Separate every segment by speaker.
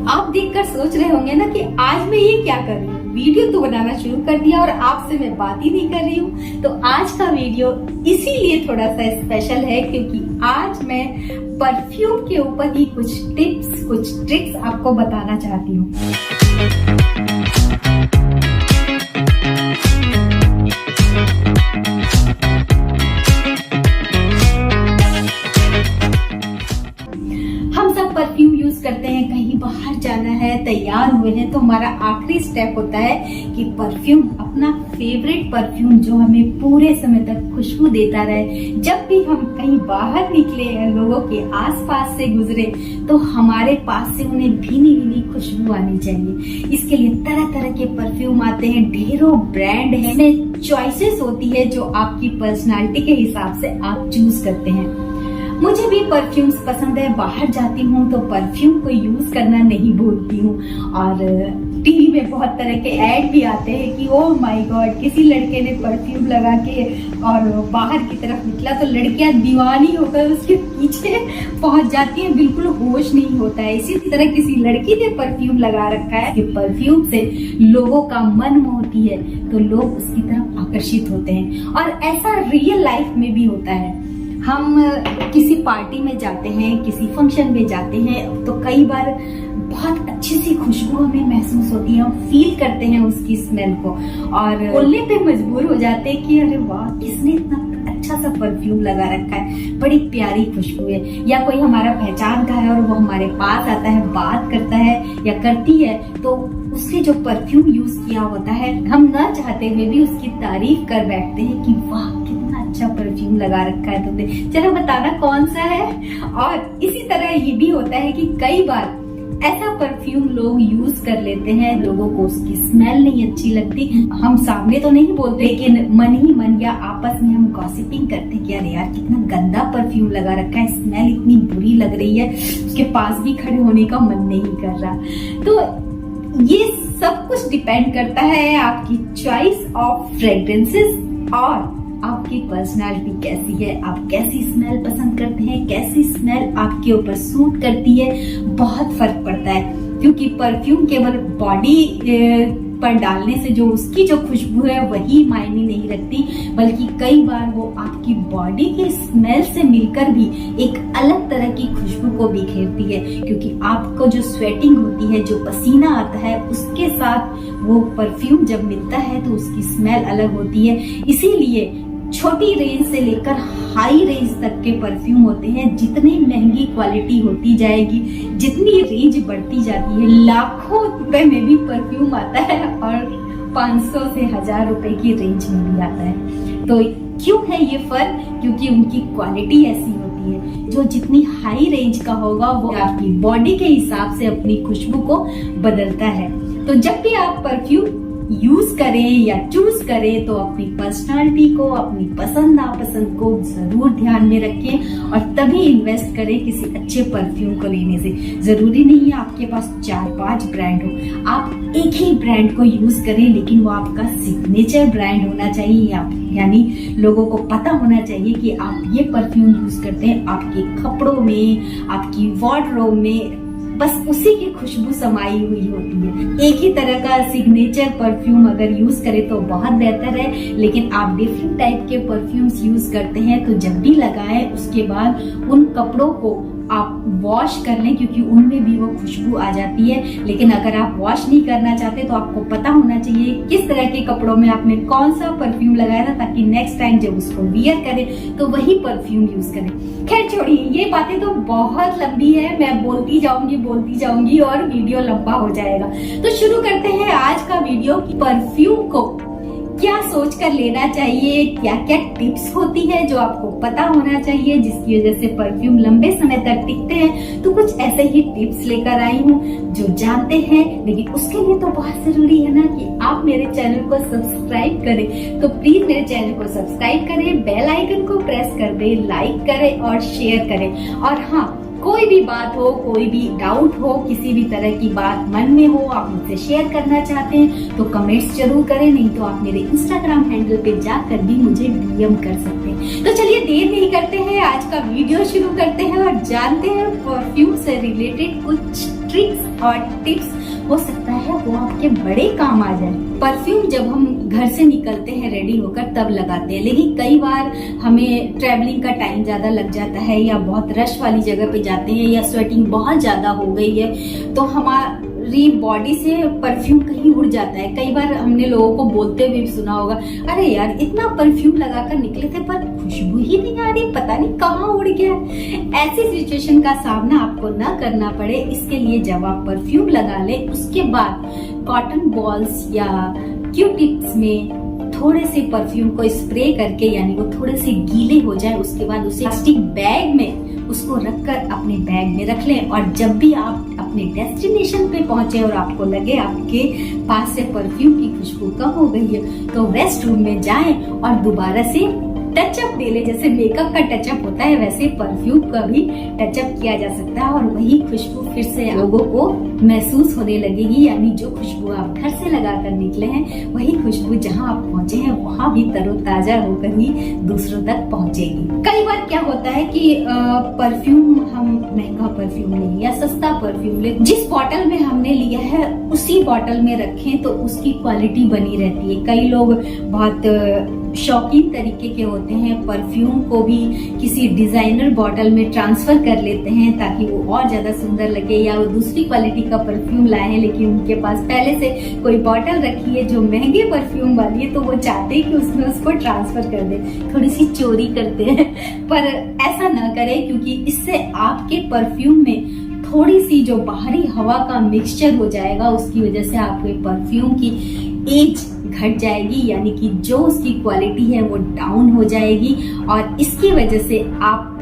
Speaker 1: आप देखकर सोच रहे होंगे ना कि आज मैं ये क्या कर रही हूँ, वीडियो तो बनाना शुरू कर दिया और आपसे मैं बात ही नहीं कर रही हूँ। तो आज का वीडियो इसीलिए थोड़ा सा स्पेशल है क्योंकि आज मैं परफ्यूम के ऊपर ही कुछ टिप्स, कुछ ट्रिक्स आपको बताना चाहती हूँ। हम सब परफ्यूम यूज करते हैं, कहीं बाहर जाना है, तैयार हुए हैं तो हमारा आखिरी स्टेप होता है कि परफ्यूम, अपना फेवरेट परफ्यूम जो हमें पूरे समय तक खुशबू देता रहे। जब भी हम कहीं बाहर निकले हैं, लोगों के आसपास से गुजरे तो हमारे पास से उन्हें भीनी भीनी खुशबू आनी चाहिए। इसके लिए तरह तरह के परफ्यूम आते हैं, ढेरों ब्रांड है, इसमें चॉइसेस होती है जो आपकी पर्सनालिटी के हिसाब से आप चूज करते हैं। मुझे भी परफ्यूम्स पसंद है, बाहर जाती हूँ तो परफ्यूम को यूज करना नहीं भूलती हूँ। और टीवी में बहुत तरह के ऐड भी आते हैं कि ओह माय गॉड, किसी लड़के ने परफ्यूम लगा के और बाहर की तरफ निकला तो लड़कियां दीवानी होकर उसके पीछे पहुंच जाती हैं, बिल्कुल होश नहीं होता है। इसी तरह किसी लड़की ने परफ्यूम लगा रखा है कि परफ्यूम से लोगों का मन मोहती है तो लोग उसकी तरफ आकर्षित होते हैं। और ऐसा रियल लाइफ में भी होता है। हम किसी पार्टी में जाते हैं, किसी फंक्शन में जाते हैं तो कई बार बहुत अच्छी सी खुशबू हमें महसूस होती है, हम फील करते हैं उसकी स्मेल को और बोलने पे मजबूर हो जाते हैं कि अरे वाह, किसने इतना अच्छा सा परफ्यूम लगा रखा है, बड़ी प्यारी खुशबू है। या कोई हमारा पहचान का है और वो हमारे पास आता है, बात करता है या करती है तो उसने जो परफ्यूम यूज किया होता है, हम न चाहते हुए भी उसकी तारीफ कर बैठते हैं कि वाह, कितना अच्छा परफ्यूम लगा रखा है तुमने, चलो बताना कौन सा है। और इसी तरह ये भी होता है कि कई बार ऐसा परफ्यूम लोग यूज कर लेते हैं, लोगों को उसकी स्मेल नहीं अच्छी लगती। हम सामने तो नहीं बोलते लेकिन मन ही मन या आपस में हम गॉसिपिंग करते हैं कि अरे यार, कितना गंदा परफ्यूम लगा रखा है, स्मेल इतनी बुरी लग रही है, उसके पास भी खड़े होने का मन नहीं कर रहा। तो ये सब कुछ डिपेंड करता है आपकी चॉइस ऑफ फ्रेग्रेंसेस और आपकी पर्सनालिटी कैसी है, आप कैसी स्मेल पसंद करते हैं, कैसी स्मेल आपके ऊपर सूट करती है, बहुत फर्क पड़ता है। क्योंकि परफ्यूम केवल बॉडी पर डालने से जो उसकी जो खुशबू है वही मायने नहीं रखती, बल्कि कई बार वो आपकी बॉडी के स्मेल से मिलकर भी एक अलग तरह की खुशबू को बिखेरती है। क्योंकि आपको जो स्वेटिंग होती है, जो पसीना आता है, उसके साथ वो परफ्यूम जब मिलता है तो उसकी स्मेल अलग होती है। इसीलिए छोटी रेंज से लेकर हाई रेंज तक के परफ्यूम होते हैं। जितनी महंगी क्वालिटी होती जाएगी, जितनी रेंज बढ़ती जाती है, लाखों रुपए में भी परफ्यूम आता है और 500 से 1000 रुपए की रेंज में भी आता है। तो क्यों है ये फर्क? क्योंकि उनकी क्वालिटी ऐसी होती है। जो जितनी हाई रेंज का होगा वो आपकी बॉडी के हिसाब से अपनी खुशबू को बदलता है। तो जब भी आप परफ्यूम यूज करें या चूज करें तो अपनी पर्सनालिटी को, अपनी पसंद नापसंद को जरूर ध्यान में रखें और तभी इन्वेस्ट करें किसी अच्छे परफ्यूम को लेने से। जरूरी नहीं है आपके पास 4-5 ब्रांड हो, आप एक ही ब्रांड को यूज करें, लेकिन वो आपका सिग्नेचर ब्रांड होना चाहिए। यानी लोगों को पता होना चाहिए कि आप ये परफ्यूम यूज करते हैं, आपके कपड़ों में, आपकी वार्डरोब में बस उसी की खुशबू समाई हुई होती है। एक ही तरह का सिग्नेचर परफ्यूम अगर यूज करें तो बहुत बेहतर है, लेकिन आप डिफरेंट टाइप के परफ्यूम्स यूज करते हैं तो जब भी लगाएं उसके बाद उन कपड़ों को आप वॉश कर लें, क्योंकि उनमें भी वो खुशबू आ जाती है। लेकिन अगर आप वॉश नहीं करना चाहते तो आपको पता होना चाहिए किस तरह के कपड़ों में आपने कौन सा परफ्यूम लगाया था, ताकि नेक्स्ट टाइम जब उसको वियर करें तो वही परफ्यूम यूज करें। खैर छोड़िए, ये बातें तो बहुत लंबी है, मैं बोलती जाऊंगी और वीडियो लंबा हो जाएगा। तो शुरू करते हैं आज का वीडियो। परफ्यूम को क्या सोच कर लेना चाहिए, क्या क्या टिप्स होती है जो आपको पता होना चाहिए, जिसकी वजह से परफ्यूम लंबे समय तक टिकते हैं। तो कुछ ऐसे ही टिप्स लेकर आई हूँ जो जानते हैं, लेकिन उसके लिए तो बहुत जरूरी है ना कि आप मेरे चैनल को सब्सक्राइब करें। तो प्लीज मेरे चैनल को सब्सक्राइब करें, बेल आइकन को प्रेस कर दें, लाइक करें और शेयर करें। और हाँ, कोई भी बात हो, कोई भी डाउट हो, किसी भी तरह की बात मन में हो, आप मुझसे शेयर करना चाहते हैं तो कमेंट्स जरूर करें, नहीं तो आप मेरे इंस्टाग्राम हैंडल पे जाकर भी मुझे डीएम कर सकते हैं। तो चलिए देर नहीं करते हैं, आज का वीडियो शुरू करते हैं और जानते हैं परफ्यूम से रिलेटेड कुछ ट्रिक्स और टिप्स, हो सकता है वो आपके बड़े काम आ जाए। परफ्यूम जब हम घर से निकलते हैं रेडी होकर तब लगाते हैं, लेकिन कई बार हमें ट्रैवलिंग का टाइम ज्यादा लग जाता है या बहुत रश वाली जगह पे जाते हैं या स्वेटिंग बहुत ज्यादा हो गई है तो हमारी बॉडी से परफ्यूम कहीं उड़ जाता है। कई बार हमने लोगों को बोलते हुए भी सुना होगा, अरे यार इतना परफ्यूम लगाकर निकले थे पर खुशबू ही नहीं आ रही, पता नहीं कहाँ उड़ गया। ऐसी सिचुएशन का सामना आपको ना करना पड़े, इसके लिए जब आप परफ्यूम लगा ले उसके बाद कॉटन बॉल्स या क्यू टिप्स में थोड़े से परफ्यूम को स्प्रे करके, यानी वो थोड़े से गीले हो जाए, उसके बाद उसे प्लास्टिक बैग में उसको रखकर अपने बैग में रख लें। और जब भी आप अपने डेस्टिनेशन पे पहुंचे और आपको लगे आपके पास से परफ्यूम की खुशबू कम हो गई है तो रेस्ट रूम में जाएं और दोबारा से टचअप दे ले। जैसे मेकअप का टचअप होता है वैसे परफ्यूम का भी टचअप किया जा सकता है और वही खुशबू फिर से लोगों को महसूस होने लगेगी, यानी जो खुशबू आप घर से लगा कर निकले हैं वही खुशबू जहां आप पहुंचे हैं वहां भी तरोताजा होकर ही दूसरों तक पहुंचेगी। कई बार क्या होता है कि परफ्यूम हम महंगा परफ्यूम लें या सस्ता परफ्यूम लें, जिस बॉटल में हमने लिया है उसी बॉटल में रखें तो उसकी क्वालिटी बनी रहती है। कई लोग बहुत शौकीन तरीके के होते हैं, परफ्यूम को भी किसी डिजाइनर बॉटल में ट्रांसफर कर लेते हैं ताकि वो और ज्यादा सुंदर लगे, या वो दूसरी क्वालिटी का परफ्यूम लाए हैं लेकिन उनके पास पहले से कोई बॉटल रखी है जो महंगे परफ्यूम वाली है तो वो चाहते हैं कि उसमें उसको ट्रांसफर कर दे, थोड़ी सी चोरी करते हैं। पर ऐसा ना करें क्योंकि इससे आपके परफ्यूम में थोड़ी सी जो बाहरी हवा का मिक्सचर हो जाएगा, उसकी वजह से आपके परफ्यूम की एज घट जाएगी, यानी कि जो उसकी क्वालिटी है वो डाउन हो जाएगी और इसकी वजह से आप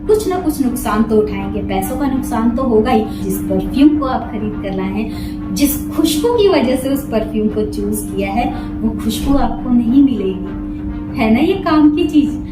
Speaker 1: कुछ ना कुछ नुकसान तो उठाएंगे। पैसों का नुकसान तो होगा ही, जिस परफ्यूम को आप खरीद कर लाए हैं, जिस खुशबू की वजह से उस परफ्यूम को चूज किया है वो खुशबू आपको नहीं मिलेगी, है ना ये काम की चीज।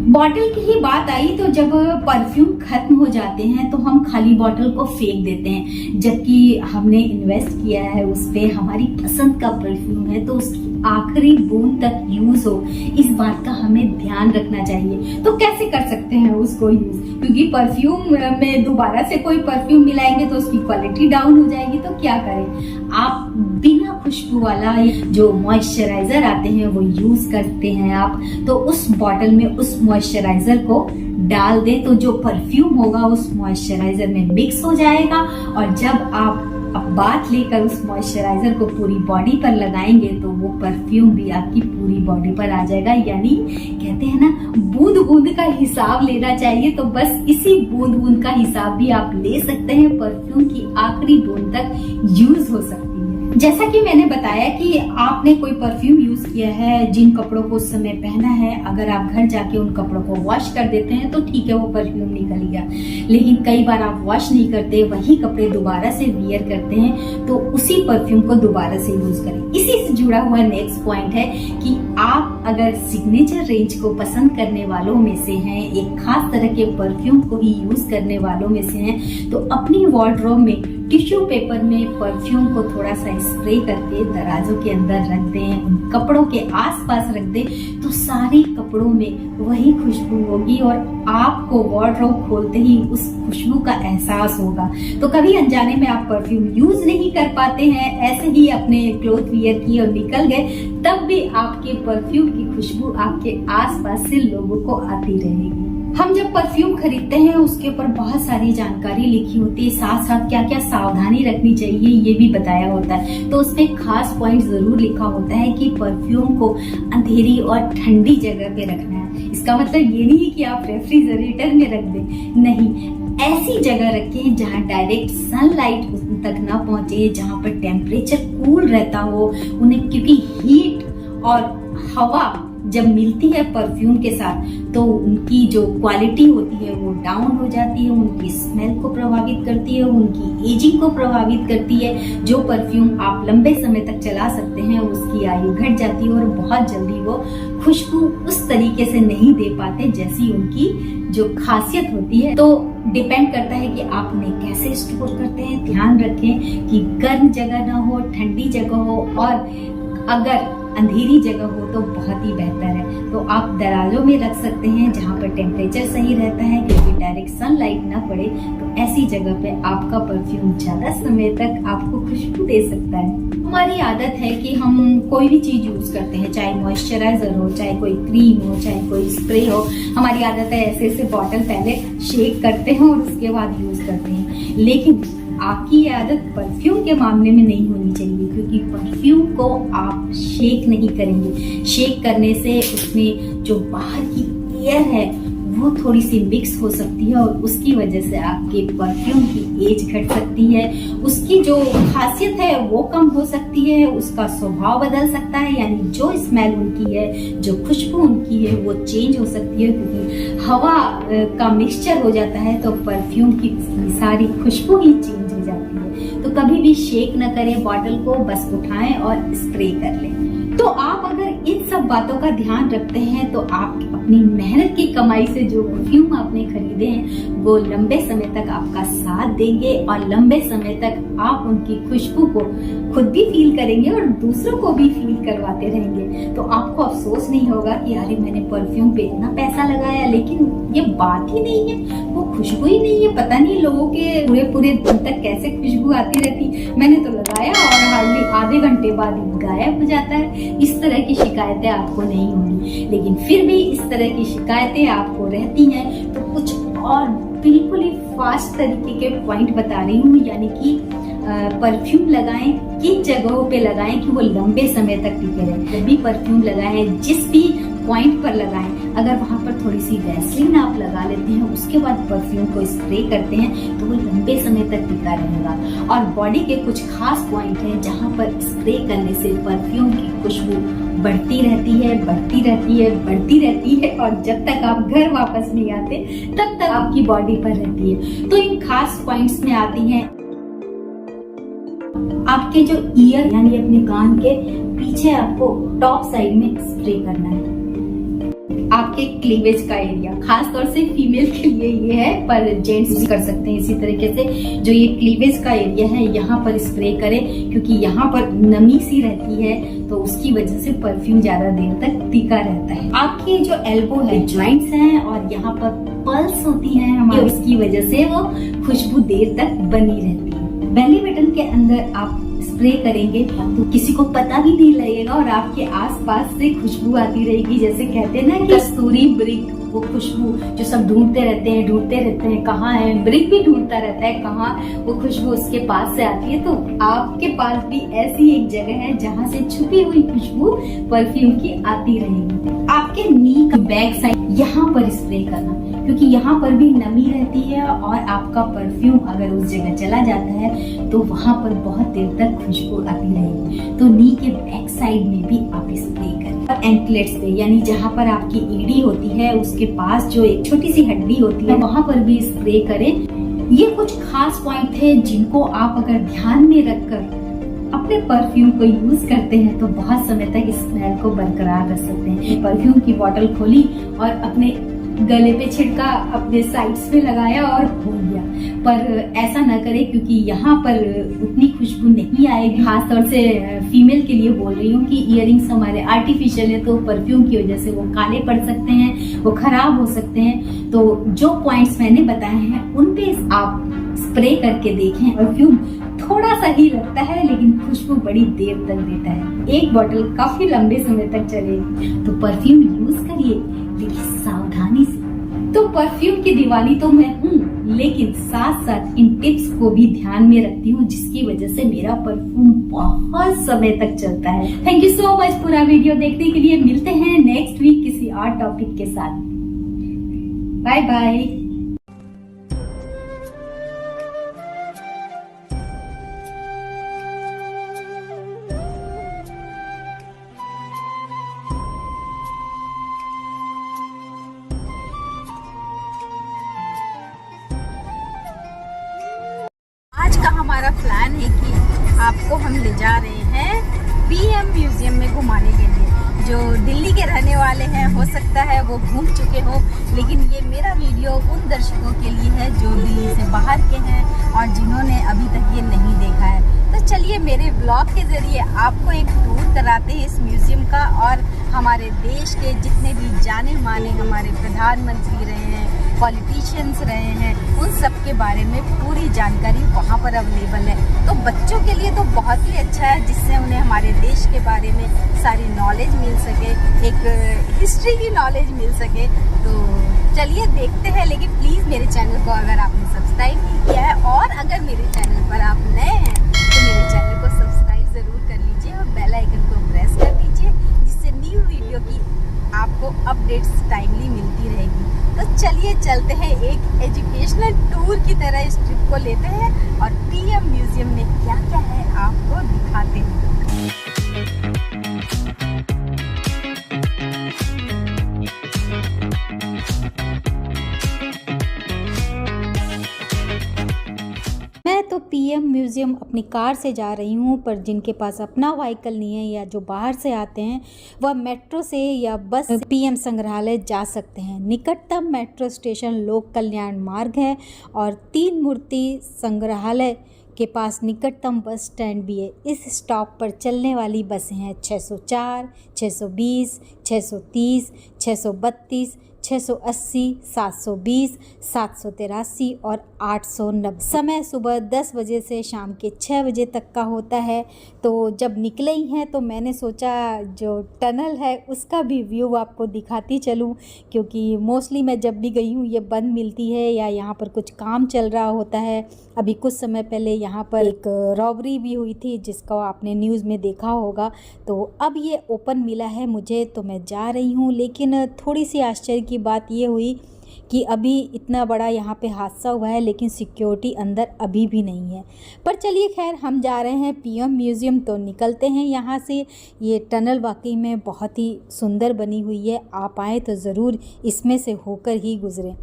Speaker 1: बॉटल की ही बात आई तो जब परफ्यूम खत्म हो जाते हैं तो हम खाली बॉटल को फेंक देते हैं, जबकि हमने इन्वेस्ट किया है उस पे, हमारी पसंद का परफ्यूम है तो उसकी आखिरी बूंद तक यूज हो, इस बात का हमें ध्यान रखना चाहिए। तो कैसे कर सकते हैं उसको यूज, क्योंकि परफ्यूम में दोबारा से कोई परफ्यूम मिलाएंगे तो उसकी क्वालिटी डाउन हो जाएगी। तो क्या करें, आप बिना खुशबू वाला जो मॉइस्चराइजर आते हैं वो यूज करते हैं आप, तो उस बॉटल में उस मॉइस्चराइजर को डाल दें तो जो परफ्यूम होगा उस मॉइस्चराइजर में मिक्स हो जाएगा और जब आप बात लेकर उस मॉइस्चराइजर को पूरी बॉडी पर लगाएंगे तो वो परफ्यूम भी आपकी पूरी बॉडी पर आ जाएगा। यानी कहते हैं ना बूंद बूंद का हिसाब लेना चाहिए, तो बस इसी बूंद बूंद का हिसाब भी आप ले सकते हैं, परफ्यूम की आखिरी बूंद तक यूज हो सकती है। जैसा कि मैंने बताया कि आपने कोई परफ्यूम यूज किया है, जिन कपड़ों को उस समय पहना है, अगर आप घर जाके उन कपड़ों को वॉश कर देते हैं तो ठीक है वो परफ्यूम निकल गया, लेकिन कई बार आप वॉश नहीं करते, वही कपड़े दोबारा से वियर करते हैं तो उसी परफ्यूम को दोबारा से यूज करें। इसी से जुड़ा हुआ नेक्स्ट पॉइंट है कि आप अगर सिग्नेचर रेंज को पसंद करने वालों में से हैं, एक खास तरह के परफ्यूम को ही यूज करने वालों में से हैं, तो अपनी वार्डरोब में टिश्यू पेपर में परफ्यूम को थोड़ा सा स्प्रे करके दराजों के अंदर रख दें, उन कपड़ों के आसपास रख दें तो सारे कपड़ों में वही खुशबू होगी और आपको वार्डरोब खोलते ही उस खुशबू का एहसास होगा। तो कभी अनजाने में आप परफ्यूम यूज नहीं कर पाते हैं, ऐसे ही अपने क्लोथ वियर किए और निकल गए, तब भी आपके परफ्यूम की खुशबू आपके आसपास से लोगों को आती रहेगी। हम जब परफ्यूम खरीदते हैं उसके ऊपर बहुत सारी जानकारी लिखी होती है, साथ साथ क्या क्या सावधानी रखनी चाहिए ये भी बताया होता है। तो उसमें खास पॉइंट जरूर लिखा होता है कि परफ्यूम को अंधेरी और ठंडी जगह पे रखना है। इसका मतलब ये नहीं कि आप रेफ्रिजरेटर में रख दें, नहीं, ऐसी जगह रखें जहां डायरेक्ट सनलाइट तक ना पहुंचे, जहां पर टेम्परेचर कूल रहता हो उन्हें, क्योंकि हीट और हवा जब मिलती है परफ्यूम के साथ तो उनकी जो क्वालिटी होती है वो डाउन हो जाती है, उनकी स्मेल को प्रभावित करती है, उनकी एजिंग को प्रभावित करती है। जो परफ्यूम आप लंबे समय तक चला सकते हैं उसकी आयु घट जाती है और बहुत जल्दी वो खुशबू उस तरीके से नहीं दे पाते जैसी उनकी जो खासियत होती है, तो डिपेंड करता है कि आप उन्हें कैसे स्टोर करते हैं। ध्यान रखें कि गर्म जगह ना हो, ठंडी जगह हो, और अगर अंधेरी जगह हो तो बहुत ही बेहतर है। तो आप दराजों में रख सकते हैं जहाँ पर टेम्परेचर सही रहता है, क्योंकि डायरेक्ट सनलाइट ना पड़े। तो ऐसी जगह पे आपका परफ्यूम ज्यादा समय तक आपको खुशबू दे सकता है। हमारी आदत है कि हम कोई भी चीज यूज करते हैं, चाहे मॉइस्चराइजर हो, चाहे कोई क्रीम हो, चाहे कोई स्प्रे हो, हमारी आदत है ऐसे ऐसे बॉटल पहले शेक करते हैं और उसके बाद यूज करते हैं। लेकिन आपकी ये आदत परफ्यूम के मामले में नहीं होनी चाहिए, क्योंकि परफ्यूम को आप शेक नहीं करेंगे। शेक करने से उसमें जो बाहर की एयर है वो थोड़ी सी मिक्स हो सकती है, और उसकी वजह से आपके परफ्यूम की एज घट सकती है, उसकी जो खासियत है वो कम हो सकती है, उसका स्वभाव बदल सकता है, यानी जो स्मेल उनकी है, जो खुशबू उनकी है वो चेंज हो सकती है, क्योंकि हवा का मिक्सचर हो जाता है तो परफ्यूम की सारी खुशबू ही चेंज हो जाती है। तो कभी भी शेक न करें बॉटल को, बस उठाएं और स्प्रे कर लें। तो आप अगर इन सब बातों का ध्यान रखते हैं तो आप अपनी मेहनत की कमाई से जो परफ्यूम आपने खरीदे हैं वो लंबे समय तक आपका साथ देंगे, और लंबे समय तक आप उनकी खुशबू को खुद भी फील करेंगे और दूसरों को भी फील करवाते रहेंगे। तो आपको अफसोस नहीं होगा कि अरे मैंने परफ्यूम पे इतना पैसा लगाया लेकिन ये बात ही नहीं है, वो खुशबू ही नहीं है, पता नहीं लोगों के पूरे दिन तक कैसे खुशबू आती रहती, मैंने तो लगाया और हार्डली आधे घंटे बाद गायब हो जाता है। इस तरह की शिकायतें आपको नहीं होंगी। लेकिन फिर भी इस तरह की शिकायतें आपको रहती हैं तो कुछ और बिल्कुल ही फास्ट तरीके के पॉइंट बता रही हूँ, यानी कि परफ्यूम लगाएं, किन जगहों पे लगाएं कि वो लंबे समय तक टिके रहे। जब भी परफ्यूम लगाएं, जिस भी पॉइंट पर लगाएं, अगर वहां पर थोड़ी सी वैसलीन आप लगा लेते हैं, उसके बाद परफ्यूम को स्प्रे करते हैं तो वो लंबे समय तक टिका रहेगा। और बॉडी के कुछ खास पॉइंट हैं जहां पर स्प्रे करने से परफ्यूम की खुशबू बढ़ती रहती है, बढ़ती रहती है, बढ़ती रहती है, और जब तक आप घर वापस नहीं आते तब तक आपकी बॉडी पर रहती है। तो इन खास पॉइंट्स में आती हैं आपके जो ईयर, यानी अपने कान के पीछे आपको टॉप साइड में स्प्रे करना है। आपके क्लीवेज का एरिया, खास तौर से फीमेल के लिए ये है, पर जेंट्स भी कर सकते हैं इसी तरीके से। जो ये क्लीवेज का एरिया है यहाँ पर स्प्रे करें, क्योंकि यहाँ पर नमी सी रहती है तो उसकी वजह से परफ्यूम ज्यादा देर तक टिका रहता है। आपकी जो एल्बो है, जॉइंट्स हैं, और यहाँ पर पल्स होती है हमारी, उसकी वजह से वो खुशबू देर तक बनी रहती है। बेली बटन के अंदर आप स्प्रे करेंगे तो किसी को पता भी नहीं लगेगा और आपके आसपास से खुशबू आती रहेगी। जैसे कहते हैं ना कि कस्तूरी ब्रिक, वो खुशबू जो सब ढूंढते रहते हैं कहाँ है, ब्रिक भी ढूंढता रहता है कहाँ वो खुशबू उसके पास से आती है। तो आपके पास भी ऐसी एक जगह है जहाँ से छुपी हुई खुशबू परफ्यूम की आती रहेगी। आपके नी का बैक साइड यहाँ पर स्प्रे करना, क्योंकि यहाँ पर भी नमी रहती है और आपका परफ्यूम अगर उस जगह चला जाता है तो वहाँ पर बहुत देर तक खुशबू आती रहेगी। तो नी के बैक साइड में भी आप स्प्रे करें। और एंकलेट्स पे, यानी जहाँ पर आपकी एड़ी होती है उसके पास जो एक छोटी सी हड्डी होती है वहाँ पर भी स्प्रे करें। ये कुछ खास पॉइंट है जिनको आप अगर ध्यान में रखकर अपने परफ्यूम को यूज करते हैं तो बहुत समय तक स्मेल को बरकरार रख सकते हैं। परफ्यूम की बोतल खोली और अपने गले पे छिड़का, अपने साइड्स पे लगाया और हो गया। पर ऐसा न करें, क्योंकि यहाँ पर उतनी खुशबू नहीं आएगी। खास तौर से फीमेल के लिए बोल रही हूँ कि इयररिंग्स हमारे आर्टिफिशियल है तो परफ्यूम की वजह से वो काले पड़ सकते हैं, वो खराब हो सकते हैं। तो जो पॉइंट्स मैंने बताए हैं उन पे आप स्प्रे करके देखें। परफ्यूम थोड़ा सा ही लगता है लेकिन खुशबू बड़ी देर तक देता है। एक बोतल काफी लंबे समय तक चलेगी। तो परफ्यूम यूज करिए, लेकिन सावधानी से। तो परफ्यूम की दिवाली तो मैं हूँ, लेकिन साथ साथ इन टिप्स को भी ध्यान में रखती हूँ, जिसकी वजह से मेरा परफ्यूम बहुत समय तक चलता है। थैंक यू सो मच पूरा वीडियो देखने के लिए। मिलते हैं नेक्स्ट वीक किसी और टॉपिक के साथ। Bye bye. आज का हमारा प्लान है कि आपको हम ले जा रहे हैं पीएम म्यूजियम में घुमाने के लिए। जो दिल्ली के रहने वाले हैं हो सकता है वो घूम चुके हो, लेकिन ये मेरा वीडियो उन दर्शकों के लिए है जो दिल्ली से बाहर के हैं और जिन्होंने अभी तक ये नहीं देखा है। तो चलिए मेरे ब्लॉग के ज़रिए आपको एक टूर कराते हैं इस म्यूज़ियम का, और हमारे देश के जितने भी जाने माने हमारे प्रधानमंत्री रहे हैं, पॉलिटिशियंस रहे हैं, उन सब के बारे में पूरी जानकारी वहाँ पर अवेलेबल है। तो बच्चों के लिए तो बहुत ही अच्छा है, जिससे उन्हें हमारे देश के बारे में सारी नॉलेज मिल सके, एक हिस्ट्री की नॉलेज मिल सके। तो चलिए देखते हैं, लेकिन प्लीज़ मेरे चैनल को अगर आपने सब्सक्राइब नहीं किया है और अगर मेरे चैनल पर आप नए हैं तो मेरे चैनल को सब्सक्राइब ज़रूर कर लीजिए और बेल आइकन को प्रेस कर दीजिए, जिससे न्यू वीडियो की आपको अपडेट्स टाइमली मिलती रहेगी। तो चलिए चलते हैं, एक एजुकेशनल टूर की तरह इस ट्रिप को लेते हैं और पीएम म्यूजियम में क्या क्या है आपको दिखाते हैं। मैं तो पीएम म्यूज़ियम अपनी कार से जा रही हूँ, पर जिनके पास अपना व्हीकल नहीं है या जो बाहर से आते हैं वह मेट्रो से या बस पीएम संग्रहालय जा सकते हैं। निकटतम मेट्रो स्टेशन लोक कल्याण मार्ग है और 3 मूर्ति संग्रहालय के पास निकटतम बस स्टैंड भी है। इस स्टॉप पर चलने वाली बसें हैं 604, 620, 630, 632, 680, 720, 783 और 890। समय सुबह 10 बजे से शाम के 6 बजे तक का होता है। तो जब निकले ही हैं तो मैंने सोचा जो टनल है उसका भी व्यू आपको दिखाती चलूं, क्योंकि मोस्टली मैं जब भी गई हूँ ये बंद मिलती है या यहाँ पर कुछ काम चल रहा होता है। अभी कुछ समय पहले यहाँ पर एक रॉबरी भी हुई थी जिसका आपने न्यूज़ में देखा होगा। तो अब ये ओपन मिला है मुझे, तो मैं जा रही हूँ। लेकिन थोड़ी सी आश्चर्य की बात ये हुई कि अभी इतना बड़ा यहाँ पे हादसा हुआ है लेकिन सिक्योरिटी अंदर अभी भी नहीं है। पर चलिए खैर, हम जा रहे हैं पीएम म्यूज़ियम, तो निकलते हैं यहाँ से। ये टनल वाकई में बहुत ही सुंदर बनी हुई है, आप आएँ तो ज़रूर इसमें से होकर ही गुज़रें।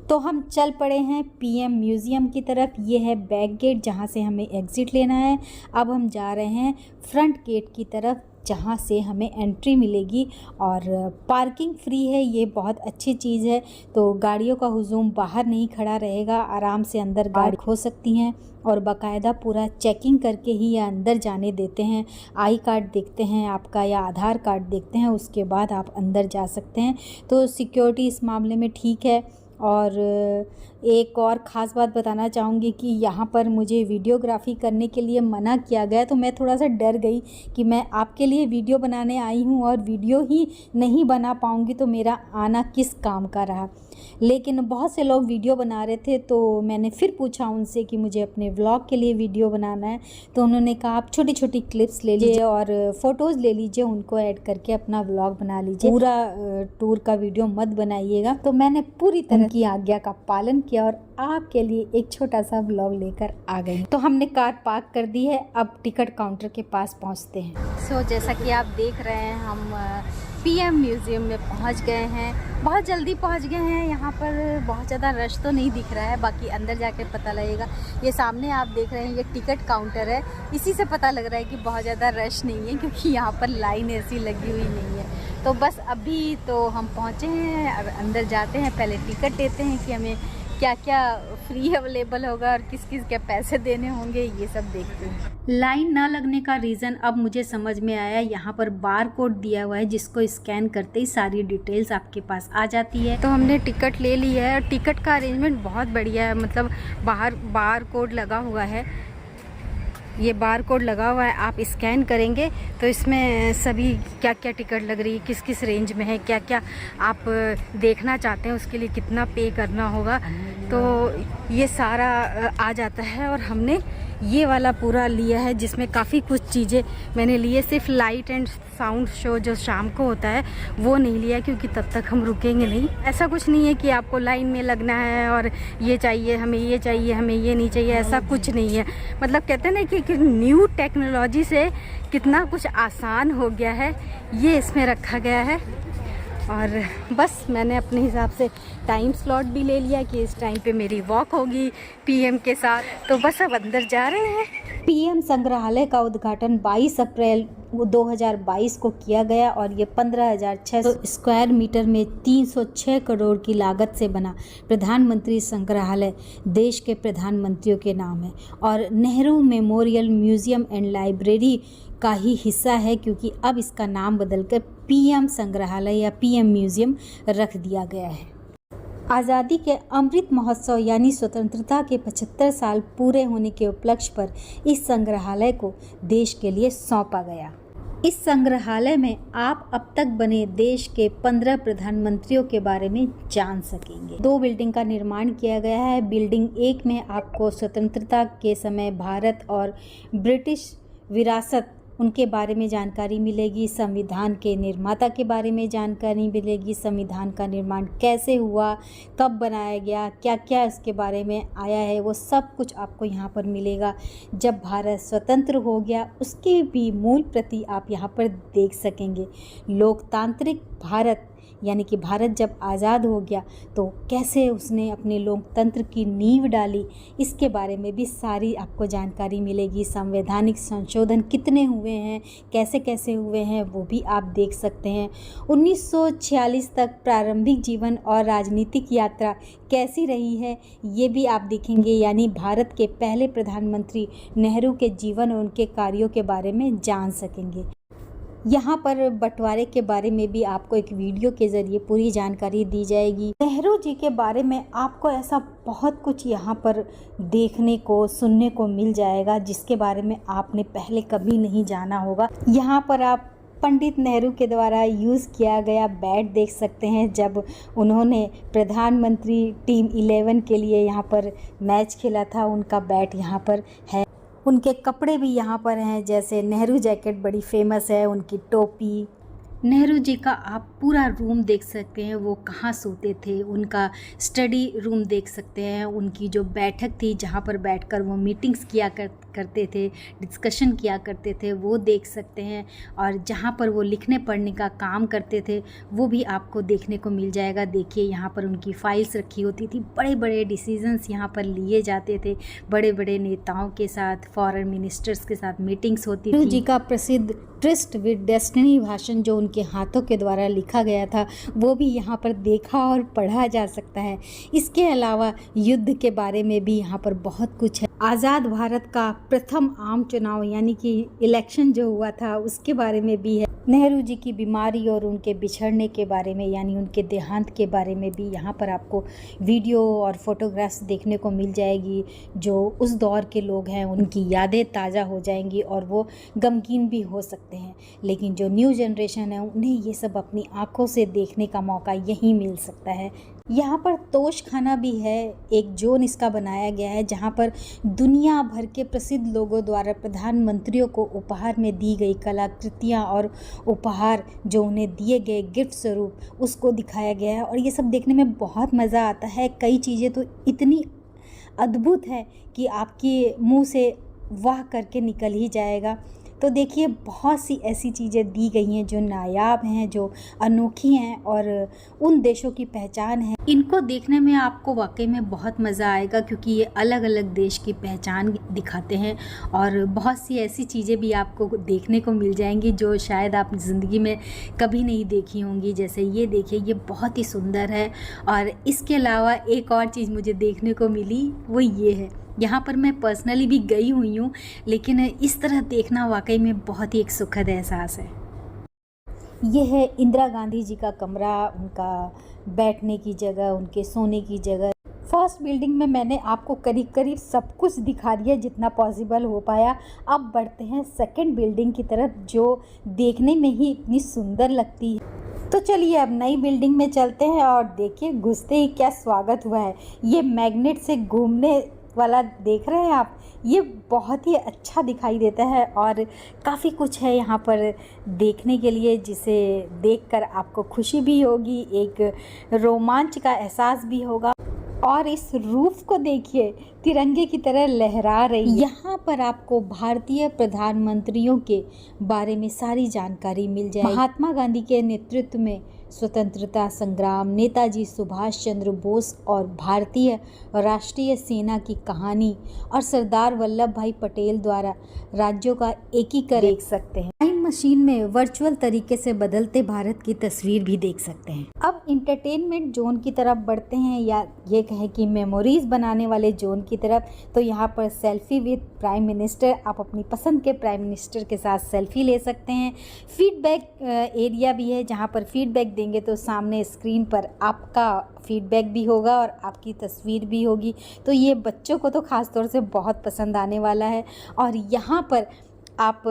Speaker 1: तो हम चल पड़े हैं पीएम म्यूज़ियम की तरफ। ये है बैक गेट जहाँ से हमें एग्ज़िट लेना है। अब हम जा रहे हैं फ्रंट गेट की तरफ जहाँ से हमें एंट्री मिलेगी और पार्किंग फ्री है। ये बहुत अच्छी चीज़ है, तो गाड़ियों का हुजूम बाहर नहीं खड़ा रहेगा, आराम से अंदर गाड़ी खो सकती हैं और बाकायदा पूरा चेकिंग करके ही ये अंदर जाने देते हैं। आई कार्ड देखते हैं आपका या आधार कार्ड देखते हैं, उसके बाद आप अंदर जा सकते हैं। तो सिक्योरिटी इस मामले में ठीक है। और एक और ख़ास बात बताना चाहूँगी कि यहाँ पर मुझे वीडियोग्राफी करने के लिए मना किया गया, तो मैं थोड़ा सा डर गई कि मैं आपके लिए वीडियो बनाने आई हूँ और वीडियो ही नहीं बना पाऊँगी तो मेरा आना किस काम का रहा। लेकिन बहुत से लोग वीडियो बना रहे थे, तो मैंने फिर पूछा उनसे कि मुझे अपने व्लॉग के लिए वीडियो बनाना है, तो उन्होंने कहा आप छोटी छोटी क्लिप्स ले लीजिए और फ़ोटोज़ ले लीजिए, उनको ऐड करके अपना व्लॉग बना लीजिए, पूरा टूर का वीडियो मत बनाइएगा। तो मैंने पूरी तरह की आज्ञा का पालन किया और आपके लिए एक छोटा सा व्लॉग लेकर आ गई। तो हमने कार पार्क कर दी है, अब टिकट काउंटर के पास पहुंचते हैं। सो जैसा कि आप देख रहे हैं हम पीएम म्यूज़ियम में पहुंच गए हैं, बहुत जल्दी पहुंच गए हैं। यहाँ पर बहुत ज़्यादा रश तो नहीं दिख रहा है, बाकी अंदर जाके पता लगेगा। ये सामने आप देख रहे हैं ये टिकट काउंटर है, इसी से पता लग रहा है कि बहुत ज़्यादा रश नहीं है, क्योंकि यहाँ पर लाइन ऐसी लगी हुई नहीं है। तो बस अभी तो हम पहुँचे हैं, अब अंदर जाते हैं, पहले टिकट लेते हैं कि हमें क्या क्या फ्री अवेलेबल होगा और किस किस के पैसे देने होंगे, ये सब देखते हैं। लाइन ना लगने का रीज़न अब मुझे समझ में आया। यहाँ पर बार कोड दिया हुआ है जिसको स्कैन करते ही सारी डिटेल्स आपके पास आ जाती है। तो हमने टिकट ले ली है। टिकट का अरेंजमेंट बहुत बढ़िया है, मतलब बाहर बार कोड लगा हुआ है, ये बार कोड लगा हुआ है, आप स्कैन करेंगे तो इसमें सभी क्या क्या टिकट लग रही है, किस किस रेंज में है, क्या क्या आप देखना चाहते हैं, उसके लिए कितना पे करना होगा, तो ये सारा आ जाता है। और हमने ये वाला पूरा लिया है जिसमें काफ़ी कुछ चीज़ें मैंने लिए। सिर्फ लाइट एंड साउंड शो जो शाम को होता है वो नहीं लिया, क्योंकि तब तक हम रुकेंगे नहीं। ऐसा कुछ नहीं है कि आपको लाइन में लगना है और ये चाहिए हमें, ये चाहिए हमें, ये नहीं चाहिए, ऐसा कुछ नहीं है। मतलब कहते हैं ना कि न्यू टेक्नोलॉजी से कितना कुछ आसान हो गया है, ये इसमें रखा गया है। और बस मैंने अपने हिसाब से टाइम स्लॉट भी ले लिया कि इस टाइम पे मेरी वॉक होगी पीएम के साथ। तो बस अब अंदर जा रहे हैं। पीएम संग्रहालय का उद्घाटन 22 अप्रैल 2022 को किया गया और ये 15,600 स्क्वायर मीटर में 306 करोड़ की लागत से बना प्रधानमंत्री संग्रहालय देश के प्रधानमंत्रियों के नाम है और Nehru memorial museum and library का ही हिस्सा है, क्योंकि अब इसका नाम बदलकर पीएम संग्रहालय या पीएम म्यूजियम रख दिया गया है। आज़ादी के अमृत महोत्सव यानी स्वतंत्रता के 75 साल पूरे होने के उपलक्ष्य पर इस संग्रहालय को देश के लिए सौंपा गया। इस संग्रहालय में आप अब तक बने देश के 15 प्रधानमंत्रियों के बारे में जान सकेंगे। 2 बिल्डिंग का निर्माण किया गया है। बिल्डिंग 1 में आपको स्वतंत्रता के समय भारत और ब्रिटिश विरासत उनके बारे में जानकारी मिलेगी, संविधान के निर्माता के बारे में जानकारी मिलेगी, संविधान का निर्माण कैसे हुआ, कब बनाया गया, क्या क्या इसके बारे में आया है, वो सब कुछ आपको यहाँ पर मिलेगा। जब भारत स्वतंत्र हो गया उसकी भी मूल प्रति आप यहाँ पर देख सकेंगे। लोकतांत्रिक भारत यानी कि भारत जब आज़ाद हो गया तो कैसे उसने अपने लोकतंत्र की नींव डाली, इसके बारे में भी सारी आपको जानकारी मिलेगी। संवैधानिक संशोधन कितने हुए हैं, कैसे कैसे हुए हैं, वो भी आप देख सकते हैं। 1946 तक प्रारंभिक जीवन और राजनीतिक यात्रा कैसी रही है ये भी आप देखेंगे, यानी भारत के पहले प्रधानमंत्री नेहरू के जीवन और उनके कार्यों के बारे में जान सकेंगे। यहाँ पर बंटवारे के बारे में भी आपको एक वीडियो के ज़रिए पूरी जानकारी दी जाएगी। नेहरू जी के बारे में आपको ऐसा बहुत कुछ यहाँ पर देखने को सुनने को मिल जाएगा जिसके बारे में आपने पहले कभी नहीं जाना होगा। यहाँ पर आप पंडित नेहरू के द्वारा यूज़ किया गया बैट देख सकते हैं जब उन्होंने प्रधानमंत्री टीम 11 के लिए यहाँ पर मैच खेला था, उनका बैट यहाँ पर है। उनके कपड़े भी यहाँ पर हैं, जैसे नेहरू जैकेट बड़ी फेमस है, उनकी टोपी। नेहरू जी का आप पूरा रूम देख सकते हैं, वो कहाँ सोते थे, उनका स्टडी रूम देख सकते हैं, उनकी जो बैठक थी जहाँ पर बैठकर वो मीटिंग्स किया करते थे, डिस्कशन किया करते थे, वो देख सकते हैं। और जहाँ पर वो लिखने पढ़ने का काम करते थे वो भी आपको देखने को मिल जाएगा। देखिए यहाँ पर उनकी फाइल्स रखी होती थी, बड़े बड़े डिसीजंस यहाँ पर लिए जाते थे, बड़े बड़े नेताओं के साथ, फॉरेन मिनिस्टर्स के साथ मीटिंग्स होती थी। नेहरू जी का प्रसिद्ध ट्रस्ट विद डेस्टिनी भाषण जो उनके हाथों के द्वारा लिखा गया था वो भी यहाँ पर देखा और पढ़ा जा सकता है। इसके अलावा युद्ध के बारे में भी यहाँ पर बहुत कुछ है। आज़ाद भारत का प्रथम आम चुनाव यानी कि इलेक्शन जो हुआ था उसके बारे में भी है। नेहरू जी की बीमारी और उनके बिछड़ने के बारे में यानी उनके देहांत के बारे में भी यहाँ पर आपको वीडियो और फोटोग्राफ्स देखने को मिल जाएगी। जो उस दौर के लोग हैं उनकी यादें ताज़ा हो जाएंगी और वो गमगीन भी हो सकते हैं, लेकिन जो न्यू जनरेशन है उन्हें ये सब अपनी आंखों से देखने का मौका यहीं मिल सकता है। यहाँ पर तोश खाना भी है, एक जोन इसका बनाया गया है जहाँ पर दुनिया भर के प्रसिद्ध लोगों द्वारा प्रधानमंत्रियों को उपहार में दी गई कलाकृतियाँ और उपहार जो उन्हें दिए गए गिफ्ट स्वरूप उसको दिखाया गया है। और ये सब देखने में बहुत मज़ा आता है। कई चीज़ें तो इतनी अद्भुत है कि आपके मुंह से वाह करके निकल ही जाएगा। तो देखिए बहुत सी ऐसी चीज़ें दी गई हैं जो नायाब हैं, जो अनोखी हैं और उन देशों की पहचान है। इनको देखने में आपको वाकई में बहुत मज़ा आएगा क्योंकि ये अलग अलग देश की पहचान दिखाते हैं और बहुत सी ऐसी चीज़ें भी आपको देखने को मिल जाएंगी जो शायद आप ज़िंदगी में कभी नहीं देखी होंगी। जैसे ये देखिए, ये बहुत ही सुंदर है। और इसके अलावा एक और चीज़ मुझे देखने को मिली वो ये है, यहाँ पर मैं पर्सनली भी गई हुई हूँ, लेकिन इस तरह देखना वाकई में बहुत ही एक सुखद एहसास है। ये है इंदिरा गांधी जी का कमरा, उनका बैठने की जगह, उनके सोने की जगह। फर्स्ट बिल्डिंग में मैंने आपको करीब करीब सब कुछ दिखा दिया जितना पॉसिबल हो पाया। अब बढ़ते हैं सेकंड बिल्डिंग की तरफ जो देखने में ही इतनी सुंदर लगती है। तो चलिए अब नई बिल्डिंग में चलते हैं और देखिए घुसते ही क्या स्वागत हुआ है। ये मैग्नेट से घूमने वाला देख रहे हैं आप, ये बहुत ही अच्छा दिखाई देता है और काफ़ी कुछ है यहाँ पर देखने के लिए जिसे देखकर आपको खुशी भी होगी, एक रोमांच का एहसास भी होगा। और इस रूफ को देखिए, तिरंगे की तरह लहरा रही है। यहाँ पर आपको भारतीय प्रधानमंत्रियों के बारे में सारी जानकारी मिल जाएगी। महात्मा गांधी के नेतृत्व में स्वतंत्रता संग्राम, नेताजी सुभाष चंद्र बोस और भारतीय राष्ट्रीय सेना की कहानी और सरदार वल्लभ भाई पटेल द्वारा राज्यों का एकीकरण देख सकते हैं। टाइम मशीन में वर्चुअल तरीके से बदलते भारत की तस्वीर भी देख सकते हैं। अब इंटरटेनमेंट जोन की तरफ बढ़ते हैं, या ये कहें कि मेमोरीज बनाने वाले जोन की तरफ। तो यहाँ पर सेल्फी विद प्राइम मिनिस्टर, आप अपनी पसंद के प्राइम मिनिस्टर के साथ सेल्फी ले सकते हैं। फीडबैक एरिया भी है, जहाँ पर फीडबैक देंगे तो सामने स्क्रीन पर आपका फीडबैक भी होगा और आपकी तस्वीर भी होगी। तो ये बच्चों को तो ख़ास तौर से बहुत पसंद आने वाला है। और यहाँ पर आप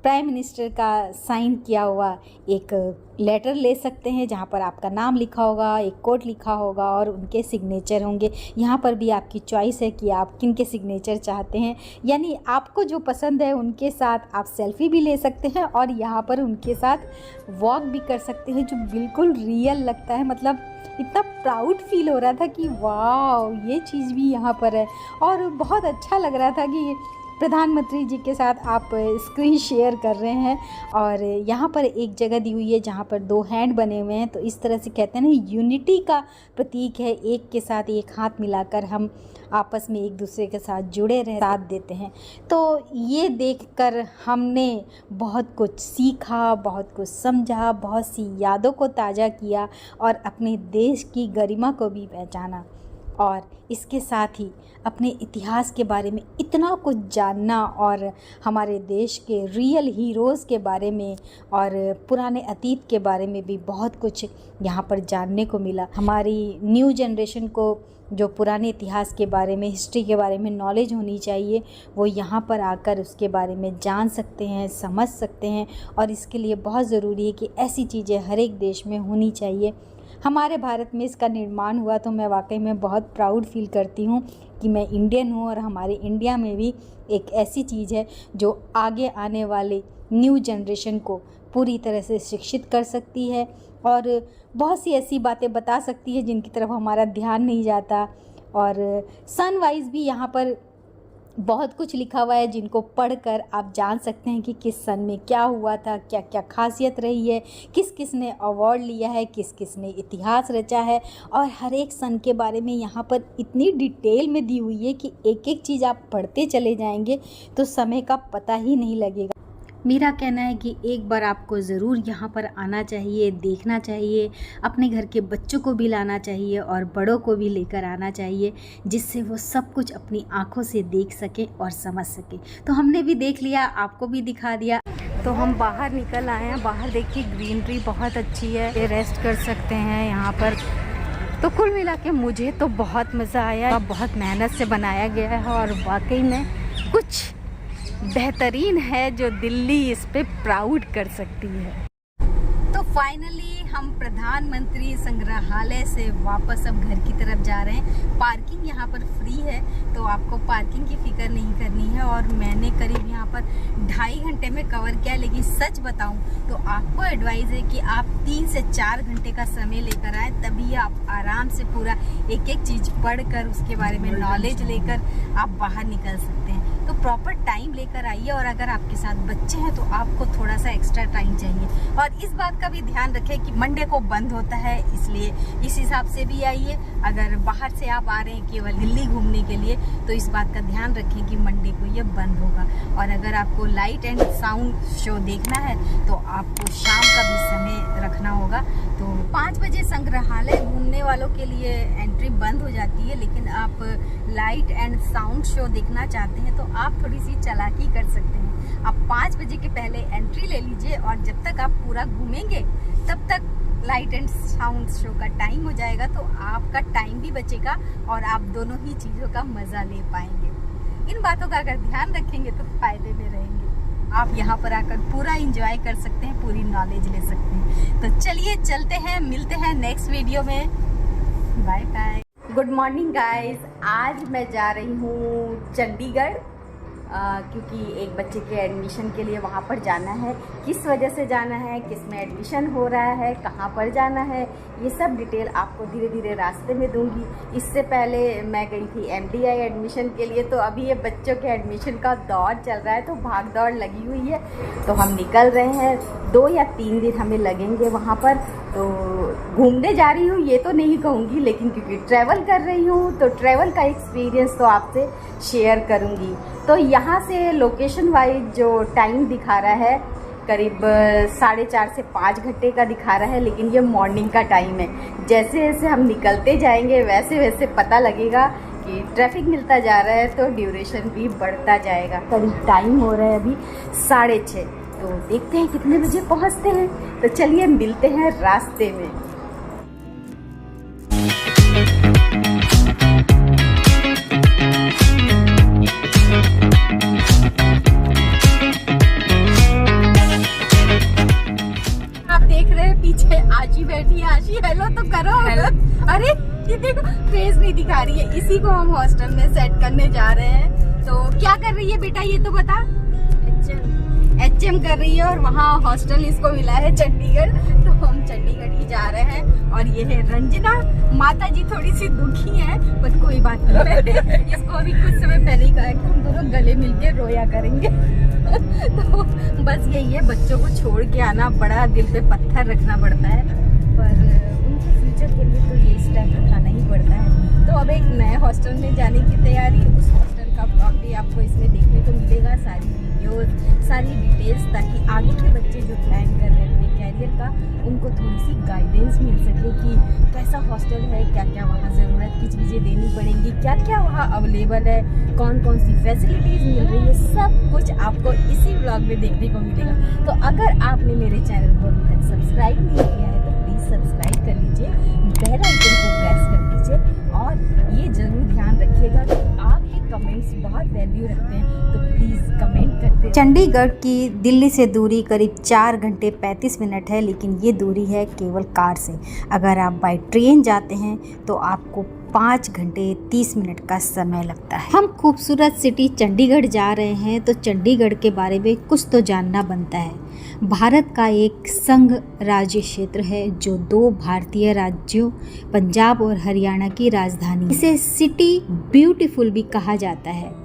Speaker 1: प्राइम मिनिस्टर का साइन किया हुआ एक लेटर ले सकते हैं, जहाँ पर आपका नाम लिखा होगा, एक कोट लिखा होगा और उनके सिग्नेचर होंगे। यहाँ पर भी आपकी चॉइस है कि आप किन के सिग्नेचर चाहते हैं, यानी आपको जो पसंद है उनके साथ आप सेल्फी भी ले सकते हैं और यहाँ पर उनके साथ वॉक भी कर सकते हैं, जो बिल्कुल रियल लगता है। मतलब इतना प्राउड फील हो रहा था कि वाह, ये चीज़ भी यहाँ पर है। और बहुत अच्छा लग रहा था कि प्रधानमंत्री जी के साथ आप स्क्रीन शेयर कर रहे हैं। और यहाँ पर एक जगह दी हुई है जहाँ पर 2 हैंड बने हुए हैं, तो इस तरह से कहते हैं ना, यूनिटी का प्रतीक है। एक के साथ एक हाथ मिलाकर हम आपस में एक दूसरे के साथ जुड़े रह साथ देते हैं। तो ये देखकर हमने बहुत कुछ सीखा, बहुत कुछ समझा, बहुत सी यादों को ताज़ा किया और अपने देश की गरिमा को भी पहचाना। और इसके साथ ही अपने इतिहास के बारे में इतना कुछ जानना और हमारे देश के रियल हीरोज़ के बारे में और पुराने अतीत के बारे में भी बहुत कुछ यहाँ पर जानने को मिला। हमारी न्यू जनरेशन को जो पुराने इतिहास के बारे में, हिस्ट्री के बारे में नॉलेज होनी चाहिए, वो यहाँ पर आकर उसके बारे में जान सकते हैं, समझ सकते हैं। और इसके लिए बहुत ज़रूरी है कि ऐसी चीज़ें हर एक देश में होनी चाहिए। हमारे भारत में इसका निर्माण हुआ तो मैं वाकई में बहुत प्राउड फील करती हूँ कि मैं इंडियन हूँ और हमारे इंडिया में भी एक ऐसी चीज़ है जो आगे आने वाले न्यू जनरेशन को पूरी तरह से शिक्षित कर सकती है और बहुत सी ऐसी बातें बता सकती है जिनकी तरफ हमारा ध्यान नहीं जाता। और सन वाइज भी यहाँ पर बहुत कुछ लिखा हुआ है, जिनको पढ़कर आप जान सकते हैं कि किस सन में क्या हुआ था, क्या क्या खासियत रही है, किस किस ने अवार्ड लिया है, किस किस ने इतिहास रचा है। और हर एक सन के बारे में यहाँ पर इतनी डिटेल में दी हुई है कि एक एक चीज़ आप पढ़ते चले जाएंगे तो समय का पता ही नहीं लगेगा। मेरा कहना है कि एक बार आपको ज़रूर यहाँ पर आना चाहिए, देखना चाहिए, अपने घर के बच्चों को भी लाना चाहिए और बड़ों को भी लेकर आना चाहिए, जिससे वो सब कुछ अपनी आँखों से देख सके और समझ सके। तो हमने भी देख लिया, आपको भी दिखा दिया। तो हम बाहर निकल आए हैं। बाहर देखिए ग्रीनरी बहुत अच्छी है, रेस्ट कर सकते हैं यहाँ पर। तो कुल मिला के मुझे तो बहुत मज़ा आया। बहुत मेहनत से बनाया गया है और वाकई में कुछ बेहतरीन है जो दिल्ली इस पे प्राउड कर सकती है। तो फाइनली हम प्रधानमंत्री संग्रहालय से वापस अब घर की तरफ जा रहे हैं। पार्किंग यहाँ पर फ्री है, तो आपको पार्किंग की फिक्र नहीं करनी है। और मैंने करीब यहाँ पर 2.5 घंटे में कवर किया, लेकिन सच बताऊं तो आपको एडवाइस है कि आप 3 से 4 घंटे का समय लेकर आए, तभी आप आराम से पूरा एक एक चीज़ पढ़कर उसके बारे में नॉलेज लेकर आप बाहर निकल सकते हैं। तो प्रॉपर टाइम लेकर आइए, और अगर आपके साथ बच्चे हैं तो आपको थोड़ा सा एक्स्ट्रा टाइम चाहिए। और इस बात का भी ध्यान रखें कि मंडे को बंद होता है, इसलिए इस हिसाब से भी आइए। अगर बाहर से आप आ रहे हैं केवल दिल्ली घूमने के लिए, तो इस बात का ध्यान रखें कि मंडे को ये बंद होगा। और अगर आपको लाइट एंड साउंड शो देखना है तो आपको शाम का भी समय रखना होगा। तो 5 बजे संग्रहालय घूमने वालों के लिए एंट्री बंद हो जाती है, लेकिन आप लाइट एंड साउंड शो देखना चाहते हैं तो आप थोड़ी सी चालाकी कर सकते हैं। आप 5 बजे के पहले एंट्री ले लीजिए, और जब तक आप पूरा घूमेंगे तब तक लाइट एंड साउंड शो का टाइम हो जाएगा, तो आपका टाइम भी बचेगा और आप दोनों ही चीज़ों का मज़ा ले पाएंगे। इन बातों का अगर ध्यान रखेंगे तो फायदे में रहेंगे। आप यहाँ पर आकर पूरा एंजॉय कर सकते हैं, पूरी नॉलेज ले सकते हैं। तो चलिए चलते हैं, मिलते हैं नेक्स्ट वीडियो में। Bye bye. Good morning guys, आज मैं जा रही हूँ चंडीगढ़, क्योंकि एक बच्चे के एडमिशन के लिए वहाँ पर जाना है। किस वजह से जाना है, किस में एडमिशन हो रहा है, कहाँ पर जाना है, ये सब डिटेल आपको धीरे धीरे रास्ते में दूंगी। इससे पहले मैं गई थी MDI एडमिशन के लिए, तो अभी ये बच्चों के एडमिशन का दौर चल रहा है, तो भाग दौड़ लगी हुई है। तो हम निकल रहे हैं, 2 या 3 दिन हमें लगेंगे वहाँ पर। तो घूमने जा रही हूँ ये तो नहीं कहूँगी, लेकिन क्योंकि ट्रैवल कर रही हूँ तो ट्रैवल का एक्सपीरियंस तो आपसे शेयर करूँगी। तो यहाँ से लोकेशन वाइज जो टाइम दिखा रहा है करीब 4.5 से 5 घंटे का दिखा रहा है, लेकिन ये मॉर्निंग का टाइम है। जैसे जैसे हम निकलते जाएंगे वैसे वैसे पता लगेगा कि ट्रैफिक मिलता जा रहा है तो ड्यूरेशन भी बढ़ता जाएगा। करीब टाइम हो रहा है अभी 6:30, तो देखते हैं कितने बजे पहुंचते हैं। तो चलिए मिलते हैं रास्ते में। आप देख रहे हैं पीछे आशी बैठी है। आशी हेलो तो करो। हेलो। अरे ये देखो फेस नहीं दिखा रही है। इसी को हम हॉस्टल में सेट करने जा रहे हैं। तो क्या कर रही है बेटा ये तो बता। HM कर रही है और वहाँ हॉस्टल इसको मिला है चंडीगढ़, तो हम चंडीगढ़ ही जा रहे हैं। और ये है रंजना। माता जी थोड़ी सी दुखी हैं पर कोई बात नहीं। इसको अभी कुछ समय पहले ही कहा कि हम दोनों गले मिलके रोया करेंगे। तो बस यही है, बच्चों को छोड़ के आना बड़ा दिल पे पत्थर रखना पड़ता है, पर उनके फ्यूचर के लिए तो ये स्टेप उठाना ही पड़ता है। तो अब एक नए हॉस्टल में जाने की तैयारी, उस हॉस्टल का ब्लॉग भी आपको इसमें देखने को मिलेगा, सारी वीडियोस, सारी डिटेल्स, ताकि आगे के बच्चे जो प्लान कर रहे हैं अपने कैरियर का, उनको थोड़ी सी गाइडेंस मिल सके कि कैसा हॉस्टल है, क्या क्या वहाँ ज़रूरत की चीज़ें देनी पड़ेंगी, क्या क्या वहाँ अवेलेबल है, कौन कौन सी फैसिलिटीज़ मिल रही है, सब कुछ आपको इसी व्लॉग में देखने को मिलेगा। तो अगर आपने मेरे चैनल को अभी तक सब्सक्राइब नहीं किया है तो प्लीज़ सब्सक्राइब कर लीजिए, बेल आइकन को प्रेस कर लीजिए, और ये ज़रूर ध्यान रखिएगा कि आपके कमेंट्स बहुत वैल्यू रखते हैं, तो प्लीज़ कमेंट करते। चंडीगढ़ की दिल्ली से दूरी करीब 4 घंटे 35 मिनट है, लेकिन ये दूरी है केवल कार से। अगर आप बाई ट्रेन जाते हैं तो आपको 5 घंटे 30 मिनट का समय लगता है। हम खूबसूरत सिटी चंडीगढ़ जा रहे हैं, तो चंडीगढ़ के बारे में कुछ तो जानना बनता है। भारत का एक संघ राज्य क्षेत्र है जो 2 भारतीय राज्यों पंजाब और हरियाणा की राजधानी। इसे सिटी ब्यूटीफुल भी कहा जाता है।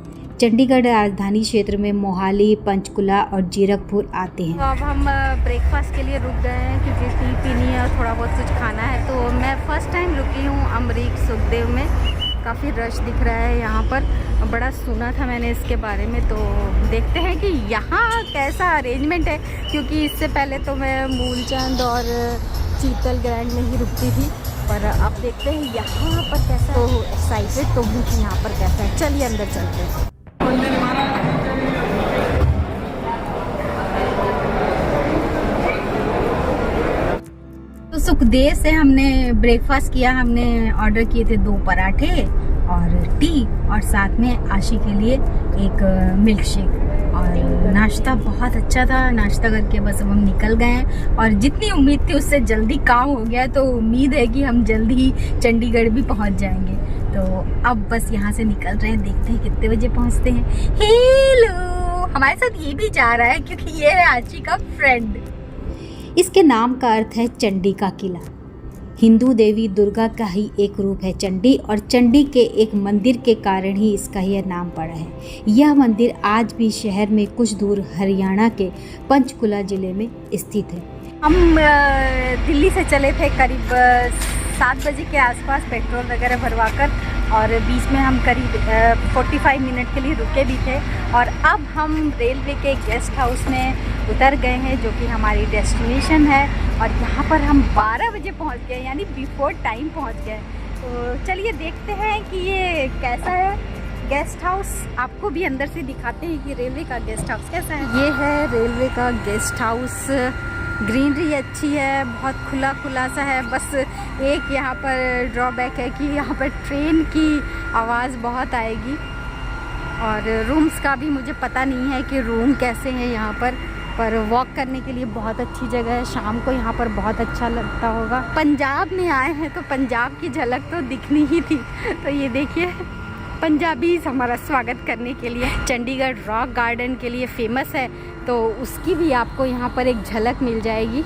Speaker 1: चंडीगढ़ राजधानी क्षेत्र में मोहाली, पंचकुला और जीरकपुर आते हैं। तो अब हम ब्रेकफास्ट के लिए रुक गए हैं क्योंकि टी पीनी है और थोड़ा बहुत कुछ खाना है। तो मैं फ़र्स्ट टाइम रुकी हूँ अमरीक सुखदेव में। काफ़ी रश दिख रहा है यहाँ पर, बड़ा सुना था मैंने इसके बारे में। तो देखते हैं कि यहाँ कैसा अरेंजमेंट है, क्योंकि इससे पहले तो मैं मूलचंद और चीतल ग्रैंड में ही रुकती थी, पर अब देखते हैं यहाँ पर कैसा। तो एक्साइटेड तो हूँ कि यहाँ पर कैसा है। चलिए अंदर चलते हैं। तो सुखदेव से हमने ब्रेकफास्ट किया। हमने ऑर्डर किए थे 2 पराठे और टी, और साथ में आशी के लिए एक मिल्क शेक। और नाश्ता बहुत अच्छा था। नाश्ता करके बस अब हम निकल गए हैं, और जितनी उम्मीद थी उससे जल्दी काम हो गया। तो उम्मीद है कि हम जल्दी ही चंडीगढ़ भी पहुंच जाएंगे। तो अब बस यहाँ से निकल रहे हैं, देखते हैं कितने बजे पहुँचते हैं। हेलो, हमारे साथ ये भी जा रहा है क्योंकि ये है आशी का फ्रेंड। इसके नाम का अर्थ है चंडी का किला। हिंदू देवी दुर्गा का ही एक रूप है चंडी, और चंडी के एक मंदिर के कारण ही इसका यह नाम पड़ा है। यह मंदिर आज भी शहर में कुछ दूर हरियाणा के पंचकुला जिले में स्थित है। हम दिल्ली से चले थे करीब 7 बजे के आसपास पेट्रोल वगैरह भरवाकर, और बीच में हम करीब 45 मिनट के लिए रुके भी थे। और अब हम रेलवे के गेस्ट हाउस में उतर गए हैं, जो कि हमारी डेस्टिनेशन है। और यहाँ पर हम 12 बजे पहुँच गए, यानी बिफोर टाइम पहुँच गए। तो चलिए देखते हैं कि ये कैसा है गेस्ट हाउस। आपको भी अंदर से दिखाते हैं कि रेलवे का गेस्ट हाउस कैसा है। ये है रेलवे का गेस्ट हाउस। ग्रीनरी अच्छी है, बहुत खुला खुला सा है। बस एक यहाँ पर ड्रॉबैक है कि यहाँ पर ट्रेन की आवाज़ बहुत आएगी। और रूम्स का भी मुझे पता नहीं है कि रूम कैसे हैं यहाँ पर वॉक करने के लिए बहुत अच्छी जगह है। शाम को यहाँ पर बहुत अच्छा लगता होगा। पंजाब में आए हैं तो पंजाब की झलक तो दिखनी ही थी। तो ये देखिए, पंजाबी हमारा स्वागत करने के लिए चंडीगढ़ रॉक गार्डन के लिए फेमस है, तो उसकी भी आपको यहाँ पर एक झलक मिल जाएगी।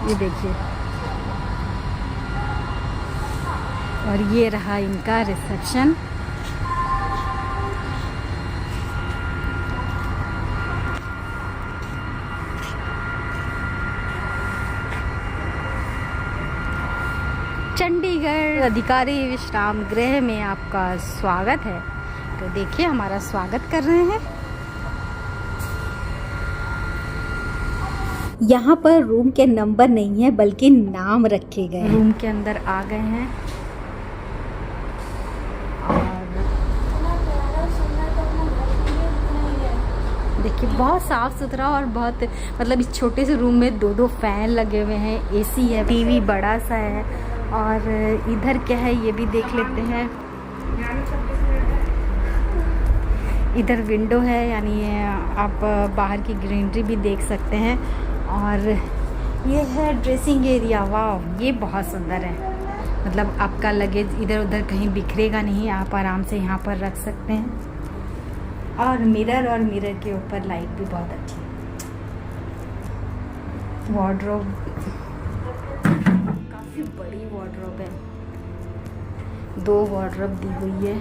Speaker 1: ये देखिए, और ये रहा इनका रिसेप्शन।
Speaker 2: चंडीगढ़ अधिकारी विश्राम गृह में आपका स्वागत है। तो देखिए हमारा स्वागत कर रहे हैं।
Speaker 1: यहाँ पर रूम के नंबर नहीं है बल्कि नाम रखे गए हैं।
Speaker 2: रूम के अंदर आ गए हैं और देखिए बहुत साफ़ सुथरा और बहुत मतलब इस छोटे से रूम में 2-2 फैन लगे हुए हैं, एसी है, टीवी बड़ा सा है और इधर क्या है ये भी देख लेते हैं। इधर विंडो है यानी आप बाहर की ग्रीनरी भी देख सकते हैं और ये है ड्रेसिंग एरिया। वाह ये बहुत सुंदर है, मतलब आपका लगेज इधर उधर कहीं बिखरेगा नहीं, आप आराम से यहाँ पर रख सकते हैं। और मिरर के ऊपर लाइट भी बहुत अच्छी है। वार्डरोब काफ़ी बड़ी वार्डरोब है, 2 वार्डरोब दी हुई है।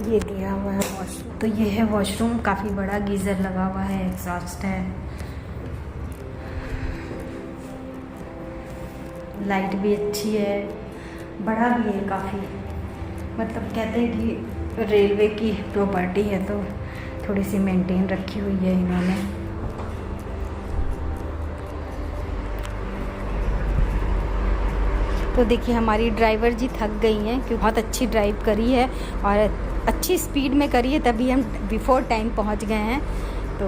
Speaker 2: ये दिया हुआ है वॉशरूम, तो ये है वॉशरूम, काफ़ी बड़ा गीज़र लगा हुआ है, एग्जॉस्ट है, लाइट भी अच्छी है, बड़ा भी है काफ़ी। मतलब कहते हैं कि रेलवे की प्रॉपर्टी है तो थोड़ी सी मेंटेन रखी हुई है इन्होंने। तो देखिए हमारी ड्राइवर जी थक गई हैं क्योंकि बहुत अच्छी ड्राइव करी है और अच्छी स्पीड में करी है, तभी हम बिफोर टाइम पहुंच गए हैं। तो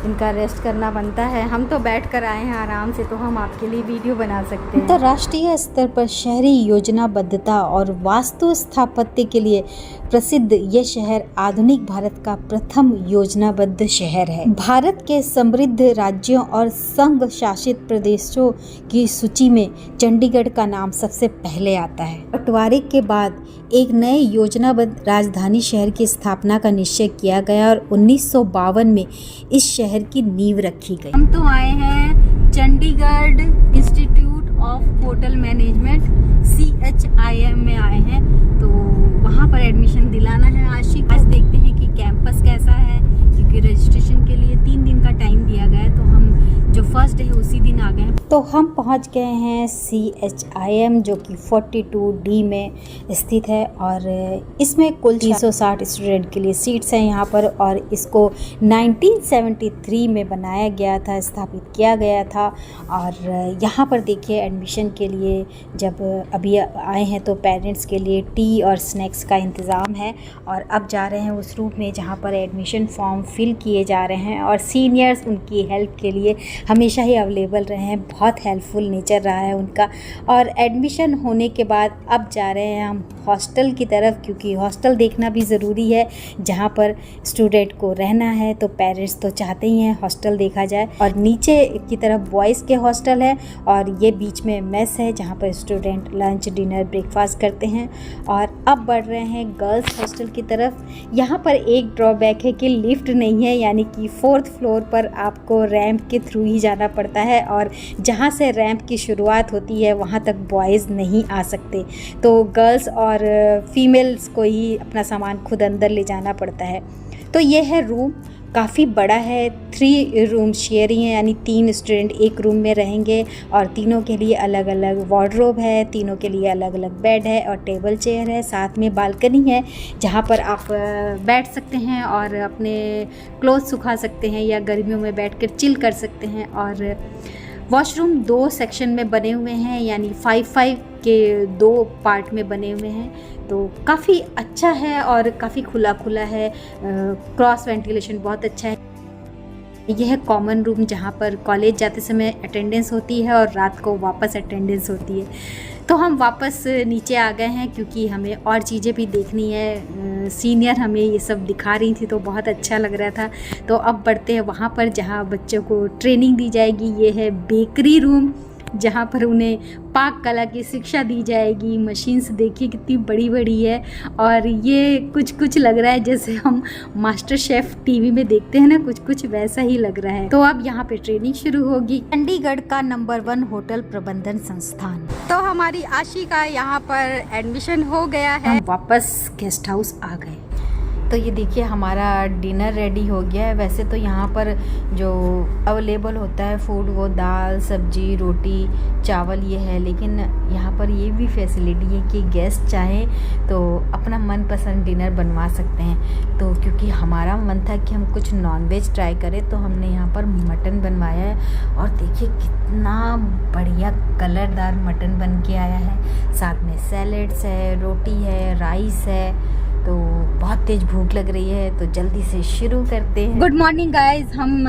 Speaker 2: इनका रेस्ट करना बनता है। हम तो बैठ कर आए हैं आराम से, तो हम आपके लिए वीडियो बना सकते हैं।
Speaker 1: अंतर्राष्ट्रीय स्तर पर शहरी योजनाबद्धता और वास्तु स्थापत्य के लिए प्रसिद्ध ये शहर आधुनिक भारत का प्रथम योजनाबद्ध शहर है। भारत के समृद्ध राज्यों और संघ शासित प्रदेशों की सूची में चंडीगढ़ का नाम सबसे पहले आता है। बंटवारे के बाद एक नए योजनाबद्ध राजधानी शहर की स्थापना का निश्चय किया गया और 1952 में इस शहर की नींव रखी गई।
Speaker 2: हम तो आए हैं Chandigarh institute of hotel management CHIM में आए हैं, तो वहाँ पर एडमिशन दिलाना है आशिक। आज देखते हैं कि कैंपस कैसा है, क्योंकि रजिस्ट्रेशन के लिए 3 दिन का टाइम दिया गया है, तो हम जो फर्स्ट डे है उसी दिन आ गए हैं।
Speaker 1: तो हम पहुंच गए हैं CHIM जो कि 42D में स्थित है और इसमें कुल 360 स्टूडेंट के लिए सीट्स हैं यहाँ पर, और इसको 1973 में बनाया गया था, स्थापित किया गया था। और यहाँ पर देखिए एडमिशन के लिए जब अभी आए हैं तो पेरेंट्स के लिए टी और स्नैक्स का इंतज़ाम है। और अब जा रहे हैं उस रूम में जहाँ पर एडमिशन फॉर्म फिल किए जा रहे हैं और सीनियर्स उनकी हेल्प के लिए हमेशा ही अवेलेबल रहे हैं, बहुत हेल्पफुल नेचर रहा है उनका। और एडमिशन होने के बाद अब जा रहे हैं हम हॉस्टल की तरफ, क्योंकि हॉस्टल देखना भी ज़रूरी है। जहाँ पर स्टूडेंट को रहना है तो पेरेंट्स तो चाहते ही हैं हॉस्टल देखा जाए। और नीचे की तरफ बॉयज़ के हॉस्टल है और ये बीच में मेस है जहाँ पर स्टूडेंट लंच डिनर ब्रेकफास्ट करते हैं। और अब बढ़ रहे हैं गर्ल्स हॉस्टल की तरफ। यहाँ पर एक ड्रॉबैक है कि लिफ्ट नहीं है, यानी कि 4th फ्लोर पर आपको रैंप के थ्रू ही जाना पड़ता है और जहाँ से रैंप की शुरुआत होती है वहाँ तक बॉयज़ नहीं आ सकते, तो गर्ल्स और फीमेल्स को ही अपना सामान खुद अंदर ले जाना पड़ता है। तो ये है रूम, काफ़ी बड़ा है, 3 रूम शेयरिंग है, यानी 3 स्टूडेंट एक रूम में रहेंगे और तीनों के लिए अलग अलग वार्डरोब है, तीनों के लिए अलग अलग बेड है और टेबल चेयर है, साथ में बालकनी है जहाँ पर आप बैठ सकते हैं और अपने क्लोथ सुखा सकते हैं या गर्मियों में बैठकर चिल कर सकते हैं। और वॉशरूम 2 सेक्शन में बने हुए हैं, यानी 5-5 के 2 पार्ट में बने हुए हैं, तो काफ़ी अच्छा है और काफ़ी खुला खुला है, क्रॉस वेंटिलेशन बहुत अच्छा है। यह है कॉमन रूम जहाँ पर कॉलेज जाते समय अटेंडेंस होती है और रात को वापस अटेंडेंस होती है। तो हम वापस नीचे आ गए हैं क्योंकि हमें और चीज़ें भी देखनी है। सीनियर हमें ये सब दिखा रही थी तो बहुत अच्छा लग रहा था। तो अब बढ़ते हैं वहाँ पर जहाँ बच्चों को ट्रेनिंग दी जाएगी। ये है बेकरी रूम जहाँ पर उन्हें पाक कला की शिक्षा दी जाएगी। मशीन्स देखिए कितनी बड़ी बड़ी है और ये कुछ लग रहा है जैसे हम मास्टर शेफ टीवी में देखते हैं ना, कुछ वैसा ही लग रहा है। तो अब यहाँ पे ट्रेनिंग शुरू होगी। चंडीगढ़ का नंबर 1 होटल प्रबंधन संस्थान।
Speaker 2: तो हमारी आशी का यहाँ पर एडमिशन हो गया है।
Speaker 1: हम वापस गेस्ट हाउस आ गए।
Speaker 2: तो ये देखिए हमारा डिनर रेडी हो गया है। वैसे तो यहाँ पर जो अवेलेबल होता है फूड वो दाल सब्जी रोटी चावल ये है, लेकिन यहाँ पर ये भी फैसिलिटी है कि गेस्ट चाहें तो अपना मनपसंद डिनर बनवा सकते हैं। तो क्योंकि हमारा मन था कि हम कुछ नॉनवेज ट्राई करें तो हमने यहाँ पर मटन बनवाया है और देखिए कितना बढ़िया कलरदार मटन बन के आया है। साथ में सैलेड्स है, रोटी है, राइस है। तो बहुत तेज भूख लग रही है तो जल्दी से शुरू करते हैं। गुड मॉर्निंग गाइस, हम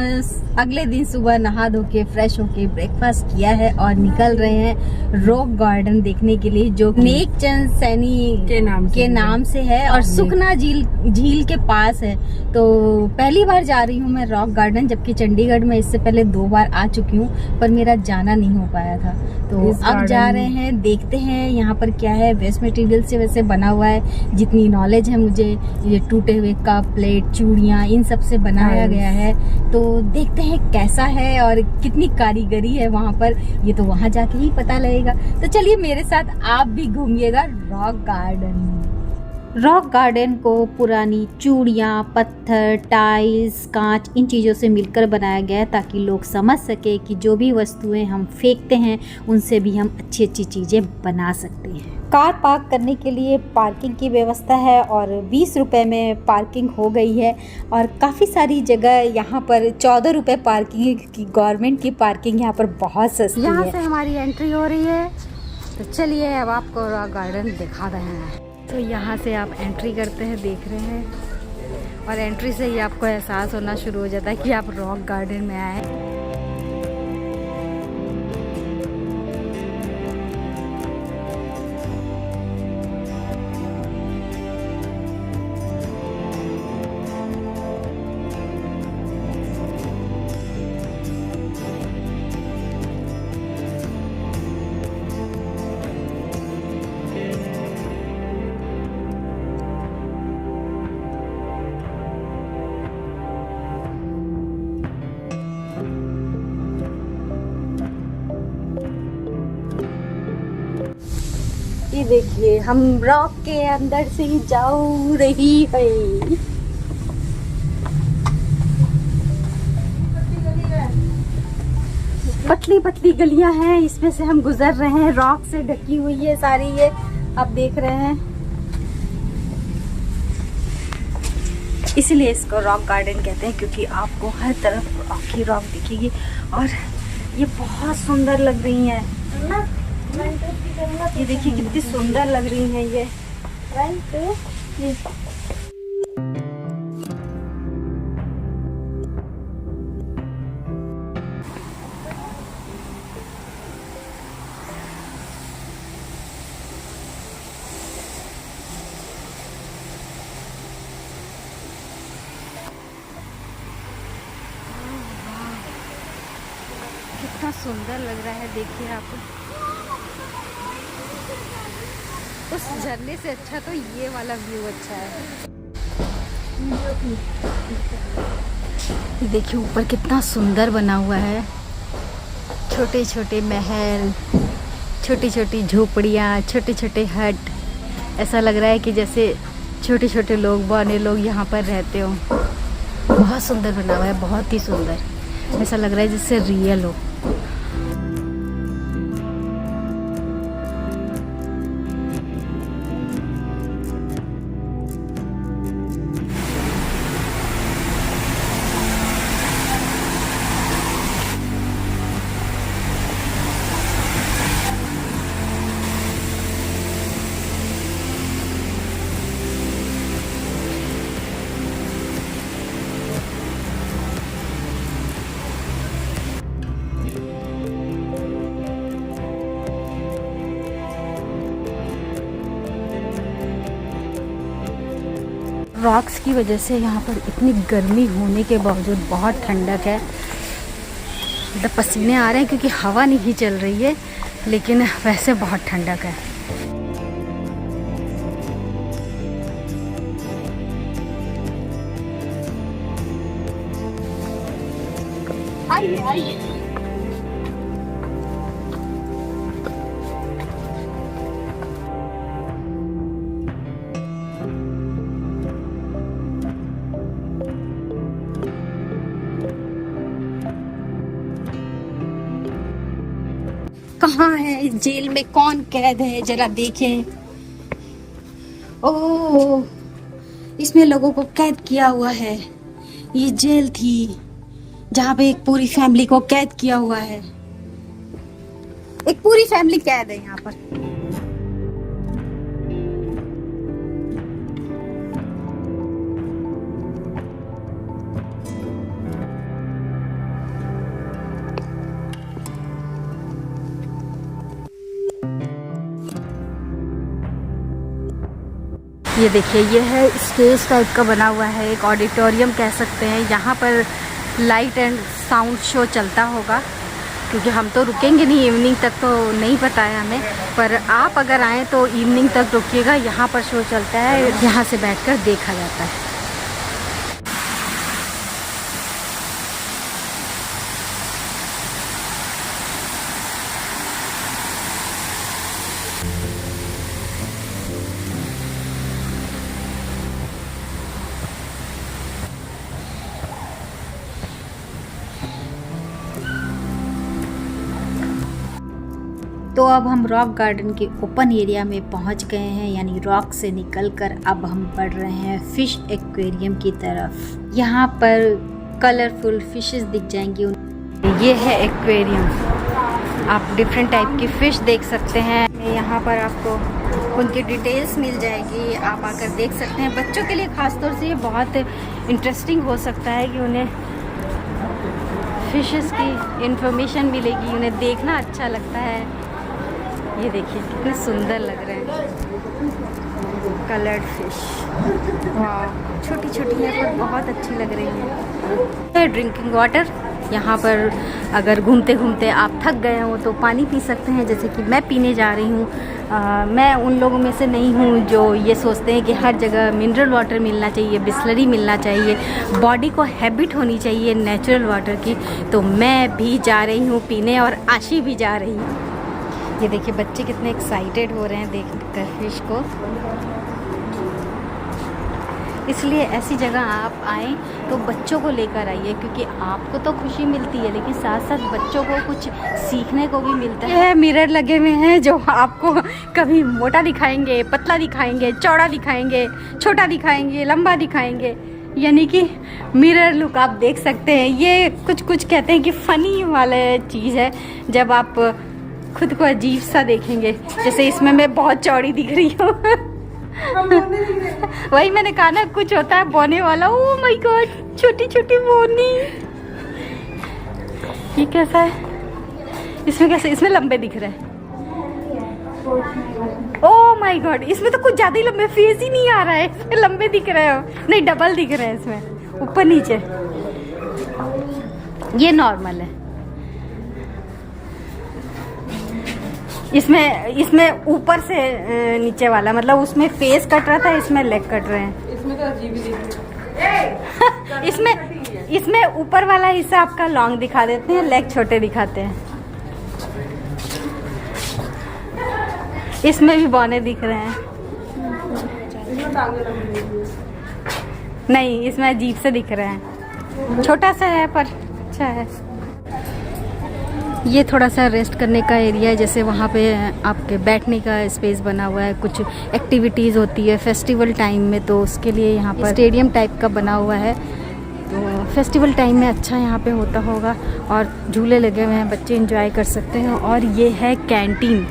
Speaker 2: अगले दिन सुबह नहा धो के फ्रेश होके ब्रेकफास्ट किया है और निकल रहे हैं रॉक गार्डन देखने के लिए, जो नेकचंद सैनी के नाम से है और सुखना झील के पास है। तो पहली बार जा रही हूँ मैं रॉक गार्डन, जबकि चंडीगढ़ में इससे पहले 2 बार आ चुकी हूँ पर मेरा जाना नहीं हो पाया था। तो अब जा रहे हैं, देखते हैं यहाँ पर क्या है। वेस्ट मटेरियल से वैसे बना हुआ है, जितनी नॉलेज है मुझे, ये टूटे हुए कप प्लेट चूड़ियाँ इन सब से बनाया गया है। तो देखते हैं कैसा है और कितनी कारीगरी है वहाँ पर, ये तो वहाँ जाके ही पता लगेगा। तो चलिए मेरे साथ आप भी घूमिएगा रॉक गार्डन। रॉक गार्डन को पुरानी चूड़ियाँ, पत्थर, टाइल्स, कांच इन चीज़ों से मिलकर बनाया गया है ताकि लोग समझ सके कि जो भी वस्तुएं हम फेंकते हैं उनसे भी हम अच्छी अच्छी चीज़ें बना सकते हैं। कार पार्क करने के लिए पार्किंग की व्यवस्था है और 20 रुपये में पार्किंग हो गई है और काफ़ी सारी जगह यहाँ पर 14 रुपये पार्किंग की, गवर्नमेंट की पार्किंग यहाँ पर बहुत सस्ती है। यहाँ से हमारी एंट्री हो रही है तो चलिए अब आपको रॉक गार्डन दिखा रहे हैं। तो यहाँ से आप एंट्री करते हैं, देख रहे हैं, और एंट्री से ही आपको एहसास होना शुरू हो जाता है कि आप रॉक गार्डन में आए। ये देखिए हम रॉक के अंदर से ही जा रही है। पतली पतली गलियां हैं, इसमें से हम गुजर रहे हैं। रॉक से ढकी हुई है सारी, ये आप देख रहे हैं, इसलिए इसको रॉक गार्डन कहते हैं क्योंकि आपको हर तरफ रॉक ही रॉक दिखेगी और ये बहुत सुंदर लग रही हैं। ये देखिए कितनी सुंदर लग रही है ये। कितना सुंदर लग रहा है, देखिए आप। उस झरने से अच्छा तो ये वाला व्यू अच्छा है। देखिए ऊपर कितना सुंदर बना हुआ है, छोटे छोटे महल, छोटी छोटी झोपड़ियाँ, छोटे छोटे हट। ऐसा लग रहा है कि जैसे छोटे छोटे लोग, बौने लोग यहाँ पर रहते हो। बहुत सुंदर बना हुआ है, बहुत ही सुंदर। ऐसा लग रहा है जैसे रियल हो। रॉक्स की वजह से यहाँ पर इतनी गर्मी होने के बावजूद बहुत ठंडक है। मतलब पसीने आ रहे हैं क्योंकि हवा नहीं चल रही है, लेकिन वैसे बहुत ठंडक है। आइए आइए। कहाँ है, इस जेल में कौन कैद है, जरा देखें। ओह, इसमें लोगों को कैद किया हुआ है। ये जेल थी जहाँ पे एक पूरी फैमिली को कैद किया हुआ है। एक पूरी फैमिली कैद है यहाँ पर। ये देखिए, ये है स्टेज टाइप का बना हुआ है, एक ऑडिटोरियम कह सकते हैं। यहाँ पर लाइट एंड साउंड शो चलता होगा, क्योंकि हम तो रुकेंगे नहीं, इवनिंग तक तो नहीं पता है हमें, पर आप अगर आएँ तो इवनिंग तक रुकिएगा। यहाँ पर शो चलता है, यहाँ से बैठकर देखा जाता है। तो अब हम रॉक गार्डन के ओपन एरिया में पहुंच गए हैं, यानी रॉक से निकलकर अब हम बढ़ रहे हैं फिश एक्वेरियम की तरफ। यहाँ पर कलरफुल फिशेस दिख जाएंगी। ये है एक्वेरियम, आप डिफरेंट टाइप की फिश देख सकते हैं। यहाँ पर आपको उनकी डिटेल्स मिल जाएगी, आप आकर देख सकते हैं। बच्चों के लिए खासतौर से ये बहुत इंटरेस्टिंग हो सकता है कि उन्हें फिशेस की इंफॉर्मेशन मिलेगी, उन्हें देखना अच्छा लगता है। ये देखिए कितने सुंदर लग रहे हैं कलर्ड फिश। वाह, छोटी छोटी है पर बहुत अच्छी लग रही है। ड्रिंकिंग वाटर, यहाँ पर अगर घूमते घूमते आप थक गए हो तो पानी पी सकते हैं, जैसे कि मैं पीने जा रही हूँ। मैं उन लोगों में से नहीं हूँ जो ये सोचते हैं कि हर जगह मिनरल वाटर मिलना चाहिए, बिस्लरी मिलना चाहिए, बॉडी को हैबिट होनी चाहिए नेचुरल वाटर की। तो मैं भी जा रही हूँ पीने, और आशी भी जा रही है। ये देखिए बच्चे कितने एक्साइटेड हो रहे हैं देखकर फिश को। इसलिए ऐसी जगह आप आएँ तो बच्चों को लेकर आइए, क्योंकि आपको तो खुशी मिलती है लेकिन साथ साथ बच्चों को कुछ सीखने को भी मिलता है। ये मिरर लगे हुए हैं जो आपको कभी मोटा दिखाएंगे, पतला दिखाएंगे, चौड़ा दिखाएंगे, छोटा दिखाएंगे, लंबा दिखाएंगे, यानी कि मिरर लुक आप देख सकते हैं। ये कुछ कहते हैं कि फ़नी वाला चीज़ है, जब आप खुद को अजीब सा देखेंगे। जैसे इसमें मैं बहुत चौड़ी दिख रही हूँ वही मैंने कहा ना, कुछ होता है बोने वाला। ओह माय गॉड, छोटी छोटी बोनी। ये कैसा है, इसमें कैसे, इसमें लंबे दिख रहे हैं। ओह माय गॉड, इसमें तो कुछ ज़्यादा ही लंबे, फेस ही नहीं आ रहा है, इसमें लंबे दिख रहे हो। नहीं, डबल दिख रहे हैं इसमें, ऊपर नीचे। ये नॉर्मल है। इसमें ऊपर से नीचे वाला, मतलब उसमें फेस कट रहा था, इसमें लेग कट रहे हैं। इसमें तो अजीब ही दिख रहा है। इसमें ऊपर वाला हिस्सा आपका लॉन्ग दिखा देते हैं, लेग छोटे दिखाते हैं। इसमें भी बौने दिख रहे हैं। नहीं, इसमें अजीब से दिख रहे हैं। छोटा सा है पर अच्छा है। ये थोड़ा सा रेस्ट करने का एरिया है, जैसे वहाँ पे आपके बैठने का स्पेस बना हुआ है। कुछ एक्टिविटीज़ होती है फेस्टिवल टाइम में, तो उसके लिए यहाँ पर स्टेडियम टाइप का बना हुआ है। तो फेस्टिवल टाइम में अच्छा यहाँ पे होता होगा, और झूले लगे हुए हैं, बच्चे एंजॉय कर सकते हैं। और ये है canteen,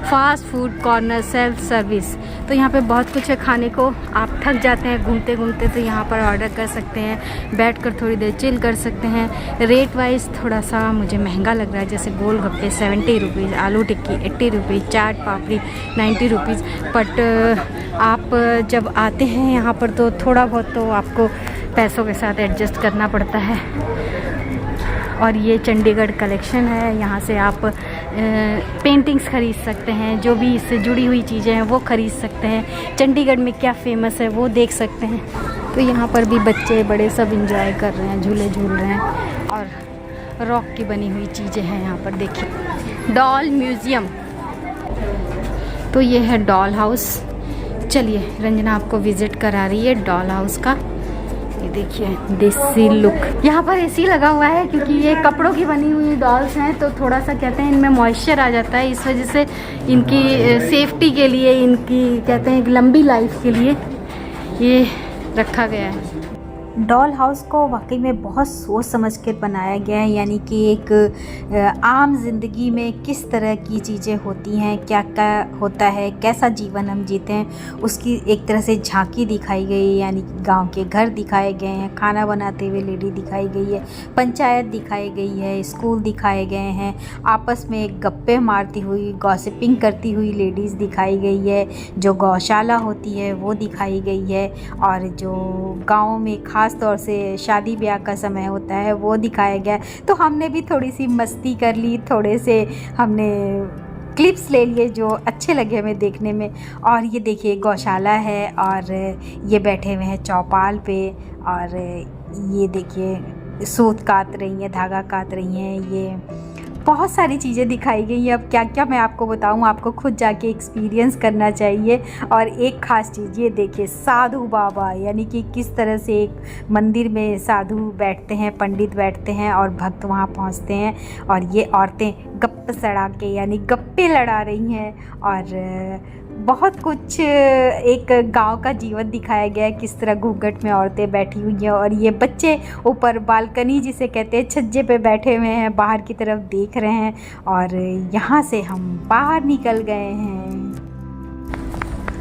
Speaker 2: fast food corner, self service. तो यहाँ पे बहुत कुछ है खाने को। आप थक जाते हैं घूमते घूमते तो यहाँ पर ऑर्डर कर सकते हैं, बैठकर थोड़ी देर चिल कर सकते हैं। रेट वाइज थोड़ा सा मुझे महंगा लग रहा है, जैसे गोलगप्पे 70 रुपीज़, आलू टिक्की 80 rupees, chaat papdi 90 rupees. But आप जब आते हैं यहाँ पर तो थोड़ा बहुत तो आपको पैसों के साथ एडजस्ट करना पड़ता है। और ये चंडीगढ़ कलेक्शन है, यहाँ से आप पेंटिंग्स ख़रीद सकते हैं, जो भी इससे जुड़ी हुई चीज़ें हैं वो ख़रीद सकते हैं। चंडीगढ़ में क्या फ़ेमस है वो देख सकते हैं। तो यहाँ पर भी बच्चे बड़े सब इंजॉय कर रहे हैं, झूले झूल रहे हैं। और रॉक की बनी हुई चीज़ें हैं यहाँ पर, देखिए डॉल म्यूज़ियम। तो ये है डॉल हाउस। चलिए रंजना आपको विज़िट करा रही है डॉल हाउस का। ये देखिए देसी लुक। यहाँ पर एसी लगा हुआ है क्योंकि ये कपड़ों की बनी हुई डॉल्स हैं, तो थोड़ा सा कहते हैं इनमें मॉइस्चर आ जाता है, इस वजह से इनकी सेफ्टी के लिए, इनकी कहते हैं लंबी लाइफ के लिए ये रखा गया है।
Speaker 1: डॉल हाउस को वाकई में बहुत सोच समझ कर बनाया गया है, यानी कि एक आम ज़िंदगी में किस तरह की चीज़ें होती हैं, क्या क्या होता है, कैसा जीवन हम जीते हैं, उसकी एक तरह से झांकी दिखाई गई है। यानी कि गांव के घर दिखाए गए हैं, खाना बनाते हुए लेडी दिखाई गई है, पंचायत दिखाई गई है, स्कूल दिखाए गए हैं, आपस में गप्पे मारती हुई गॉसिपिंग करती हुई लेडीज़ दिखाई गई है, जो गौशाला होती है वो दिखाई गई है, और जो गाँव में खास तौर से शादी ब्याह का समय होता है वो दिखाया गया। तो हमने भी थोड़ी सी मस्ती कर ली, थोड़े से हमने क्लिप्स ले लिए जो अच्छे लगे हमें देखने में। और ये देखिए गौशाला है और ये बैठे हुए हैं चौपाल पे, और ये देखिए सूत काट रही हैं, धागा काट रही हैं। ये बहुत सारी चीज़ें दिखाई गई हैं। अब क्या क्या मैं आपको बताऊं, आपको खुद जाके एक्सपीरियंस करना चाहिए। और एक ख़ास चीज़ ये देखिए साधु बाबा, यानी कि किस तरह से एक मंदिर में साधु बैठते हैं, पंडित बैठते हैं और भक्त वहाँ पहुँचते हैं, और ये औरतें गप्प सड़ा के यानी गप्पे लड़ा रही हैं। और बहुत कुछ एक गांव का जीवन दिखाया गया है, किस तरह घूंघट में औरतें बैठी हुई हैं, और ये बच्चे ऊपर बालकनी जिसे कहते हैं छज्जे पे बैठे हुए हैं, बाहर की तरफ देख रहे हैं। और यहाँ से हम बाहर निकल गए हैं।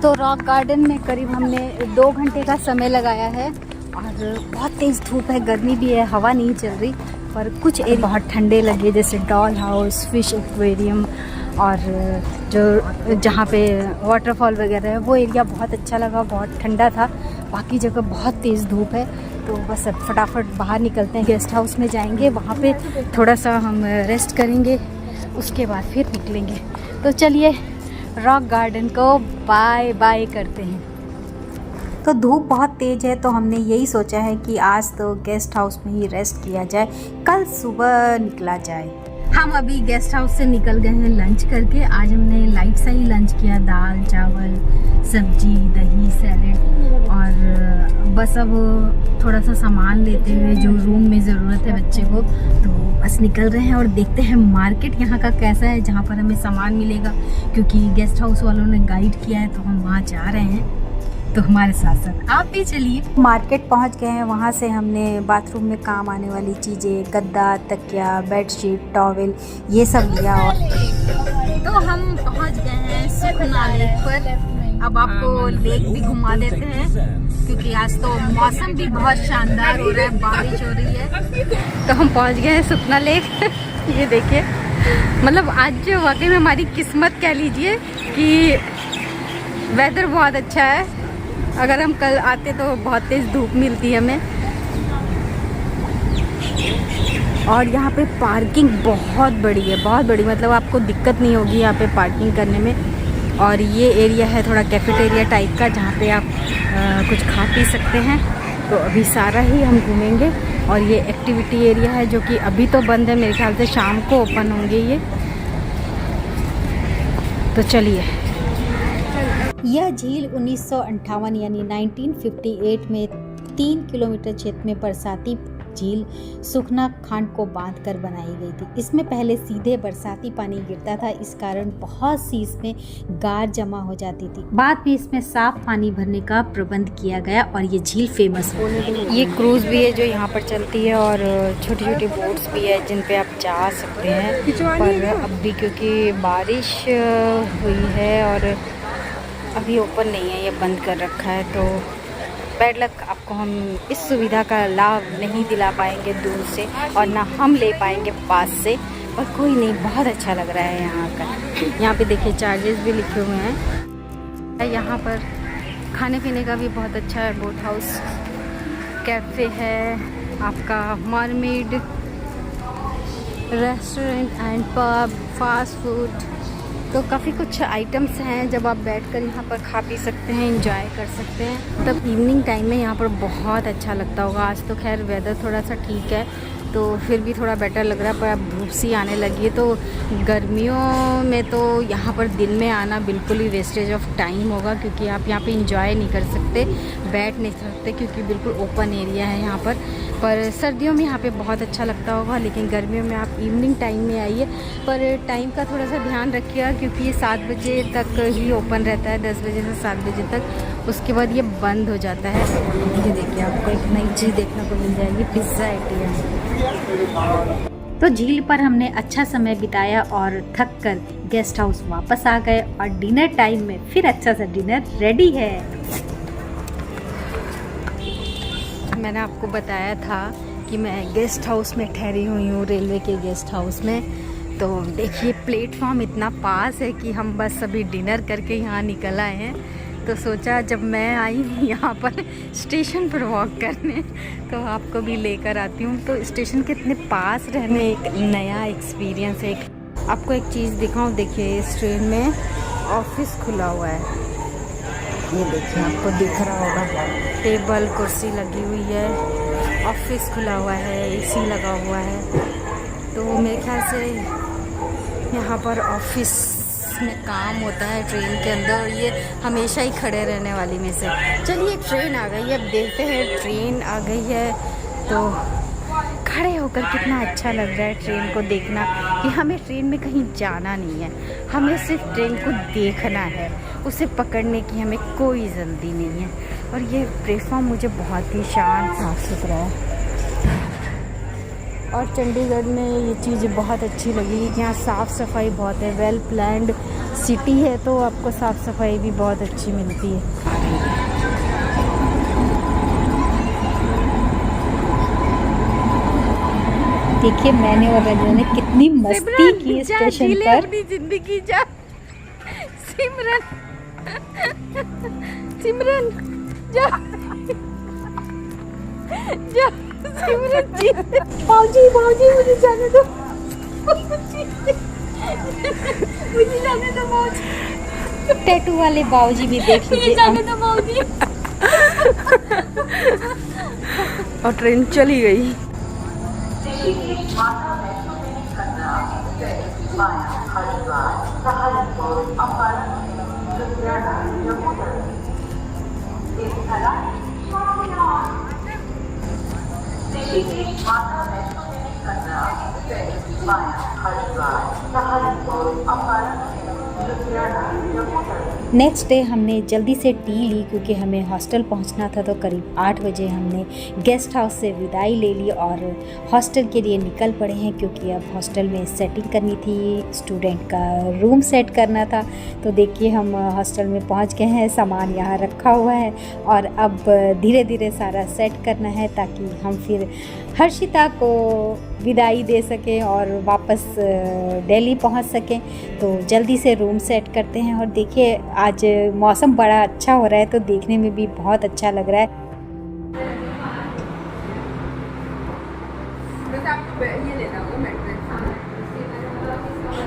Speaker 2: तो रॉक गार्डन में करीब हमने 2 घंटे का समय लगाया है, और बहुत तेज़ धूप है, गर्मी भी है, हवा नहीं चल रही, पर कुछ एरिया बहुत ठंडे लगे, जैसे डॉल हाउस, फिश एक्वेरियम, और जो जहाँ पे वाटरफॉल वगैरह है वो एरिया बहुत अच्छा लगा, बहुत ठंडा था। बाकी जगह बहुत तेज़ धूप है, तो बस अब फटाफट बाहर निकलते हैं, गेस्ट हाउस में जाएंगे, वहाँ पे थोड़ा सा हम रेस्ट करेंगे, उसके बाद फिर निकलेंगे। तो चलिए रॉक गार्डन को बाय बाय करते हैं।
Speaker 1: तो धूप बहुत तेज़ है, तो हमने यही सोचा है कि आज तो गेस्ट हाउस में ही रेस्ट किया जाए, कल सुबह निकला जाए।
Speaker 2: हम अभी गेस्ट हाउस से निकल गए हैं लंच करके। आज हमने लाइट सा ही लंच किया, दाल चावल सब्जी दही सैलेड, और बस अब थोड़ा सा सामान लेते हुए जो रूम में ज़रूरत है बच्चे को, तो बस निकल रहे हैं। और देखते हैं मार्केट यहाँ का कैसा है, जहाँ पर हमें सामान मिलेगा, क्योंकि गेस्ट हाउस वालों ने गाइड किया है, तो हम वहाँ जा रहे हैं। तो हमारे साथ साथ आप भी चलिए।
Speaker 1: मार्केट पहुंच गए हैं, वहां से हमने बाथरूम में काम आने वाली चीज़ें, गद्दा, तकिया, बेडशीट, टॉवेल, ये सब लिया। और
Speaker 2: तो हम पहुंच गए हैं सुखना लेक पर। अब आपको लेक भी घुमा देते हैं, क्योंकि आज तो मौसम भी बहुत शानदार हो रहा है, बारिश हो रही है। तो हम पहुंच गए हैं सुखना लेक। ये देखिए, मतलब आज जो वाकई में हमारी किस्मत कह लीजिए कि वेदर बहुत अच्छा है। अगर हम कल आते तो बहुत तेज़ धूप मिलती है हमें। और यहाँ पे पार्किंग बहुत बड़ी है, बहुत बड़ी, मतलब आपको दिक्कत नहीं होगी यहाँ पे पार्किंग करने में। और ये एरिया है थोड़ा कैफेटेरिया टाइप का, जहाँ पे आप कुछ खा पी सकते हैं। तो अभी सारा ही हम घूमेंगे। और ये एक्टिविटी एरिया है जो कि अभी तो बंद है, मेरे ख्याल से शाम को ओपन होंगे ये। तो चलिए।
Speaker 1: यह झील 1958 यानी 1958 में 3 किलोमीटर क्षेत्र में बरसाती झील सुखना खांड को बांधकर बनाई गई थी। इसमें पहले सीधे बरसाती पानी गिरता था, इस कारण बहुत सी इसमें गार जमा हो जाती थी। बाद में इसमें साफ पानी भरने का प्रबंध किया गया और ये झील फेमस हो गई।
Speaker 2: ये क्रूज़ भी है जो यहाँ पर चलती है, और छोटी छोटी बोट्स भी है जिन पे आप जा सकते हैं। पर अब भी क्योंकि बारिश हुई है और अभी ओपन नहीं है, ये बंद कर रखा है, तो बैड लक, आपको हम इस सुविधा का लाभ नहीं दिला पाएंगे दूर से, और ना हम ले पाएंगे पास से। पर कोई नहीं, बहुत अच्छा लग रहा है यहाँ का। यहाँ पे देखिए चार्जेस भी लिखे हुए हैं। यहाँ पर खाने पीने का भी बहुत अच्छा है, बोट हाउस, कैफ़े है, आपका mermaid restaurant and pub, fast food, तो काफ़ी कुछ आइटम्स हैं। जब आप बैठकर यहाँ पर खा पी सकते हैं, एंजॉय कर सकते हैं। तब इवनिंग टाइम में यहाँ पर बहुत अच्छा लगता होगा। आज तो खैर वेदर थोड़ा सा ठीक है, तो फिर भी थोड़ा बेटर लग रहा है, पर अब धूप सी आने लगी है। तो गर्मियों में तो यहाँ पर दिन में आना बिल्कुल ही वेस्टेज ऑफ टाइम होगा, क्योंकि आप यहाँ पे इंजॉय नहीं कर सकते, बैठ नहीं सकते, क्योंकि बिल्कुल ओपन एरिया है यहाँ पर सर्दियों में यहाँ पे बहुत अच्छा लगता होगा, लेकिन गर्मियों में आप इवनिंग टाइम में आइए। पर टाइम का थोड़ा सा ध्यान रखिएगा, क्योंकि ये 7 बजे तक ही ओपन रहता है, 10 बजे से 7 बजे तक, उसके बाद ये बंद हो जाता है। ये देखिए आपको एक नई चीज़ देखने को मिल जाएगी, पिज़्ज़ा एटिया। तो झील पर हमने अच्छा समय बिताया और थक कर गेस्ट हाउस वापस आ गए, और डिनर टाइम में फिर अच्छा सा डिनर रेडी है। मैंने आपको बताया था कि मैं गेस्ट हाउस में ठहरी हुई हूँ, रेलवे के गेस्ट हाउस में। तो देखिए प्लेटफॉर्म इतना पास है कि हम बस अभी डिनर करके यहाँ निकल आए हैं। तो सोचा जब मैं आई हूँ यहाँ पर स्टेशन पर वॉक करने, तो आपको भी लेकर आती हूँ। तो स्टेशन के इतने पास रहने एक नया एक्सपीरियंस है। आपको एक चीज़ दिखाऊँ, देखिए इस ट्रेन में ऑफिस खुला हुआ है, ये देखिए आपको दिख रहा होगा, टेबल कुर्सी लगी हुई है, ऑफिस खुला हुआ है, एसी लगा हुआ है। तो मेरे ख्याल से यहाँ पर ऑफिस में काम होता है ट्रेन के अंदर, और ये हमेशा ही खड़े रहने वाली में से। चलिए ट्रेन आ गई है, अब देखते हैं ट्रेन आ गई है। तो खड़े होकर कितना अच्छा लग रहा है ट्रेन को देखना, कि हमें ट्रेन में कहीं जाना नहीं है, हमें सिर्फ ट्रेन को देखना है, उसे पकड़ने की हमें कोई जल्दी नहीं है। और ये प्लेटफॉर्म मुझे बहुत ही शांत साफ सुथरा है। और चंडीगढ़ में ये चीज़ बहुत अच्छी लगी कि यहाँ साफ़ सफाई बहुत है, वेल प्लान्ड सिटी है, तो आपको साफ़ सफाई भी बहुत अच्छी मिलती है।
Speaker 1: देखिए मैंने और रंजना ने कितनी मस्ती की स्टेशन पर।
Speaker 2: अपनी जिंदगी जा सिमरन, सिमरन जा जा सिमरन जी।
Speaker 1: बाऊजी बाऊजी मुझे जाने दो, मुझे जाने दो बाऊजी। टैटू वाले बाऊजी भी देख लीजिए, जाने दो बाऊजी।
Speaker 2: और ट्रेन चली गई।
Speaker 1: नेक्स्ट डे हमने जल्दी से टी ली, क्योंकि हमें हॉस्टल पहुंचना था। तो करीब 8 बजे हमने गेस्ट हाउस से विदाई ले ली और हॉस्टल के लिए निकल पड़े हैं, क्योंकि अब हॉस्टल में सेटिंग करनी थी, स्टूडेंट का रूम सेट करना था। तो देखिए हम हॉस्टल में पहुंच गए हैं, सामान यहाँ रखा हुआ है, और अब धीरे धीरे सारा सेट करना है, ताकि हम फिर हर्षिता को विदाई दे सकें और वापस दिल्ली पहुंच सकें। तो जल्दी से रूम सेट करते हैं। और देखिए आज मौसम बड़ा अच्छा हो रहा है, तो देखने में भी बहुत अच्छा लग रहा है।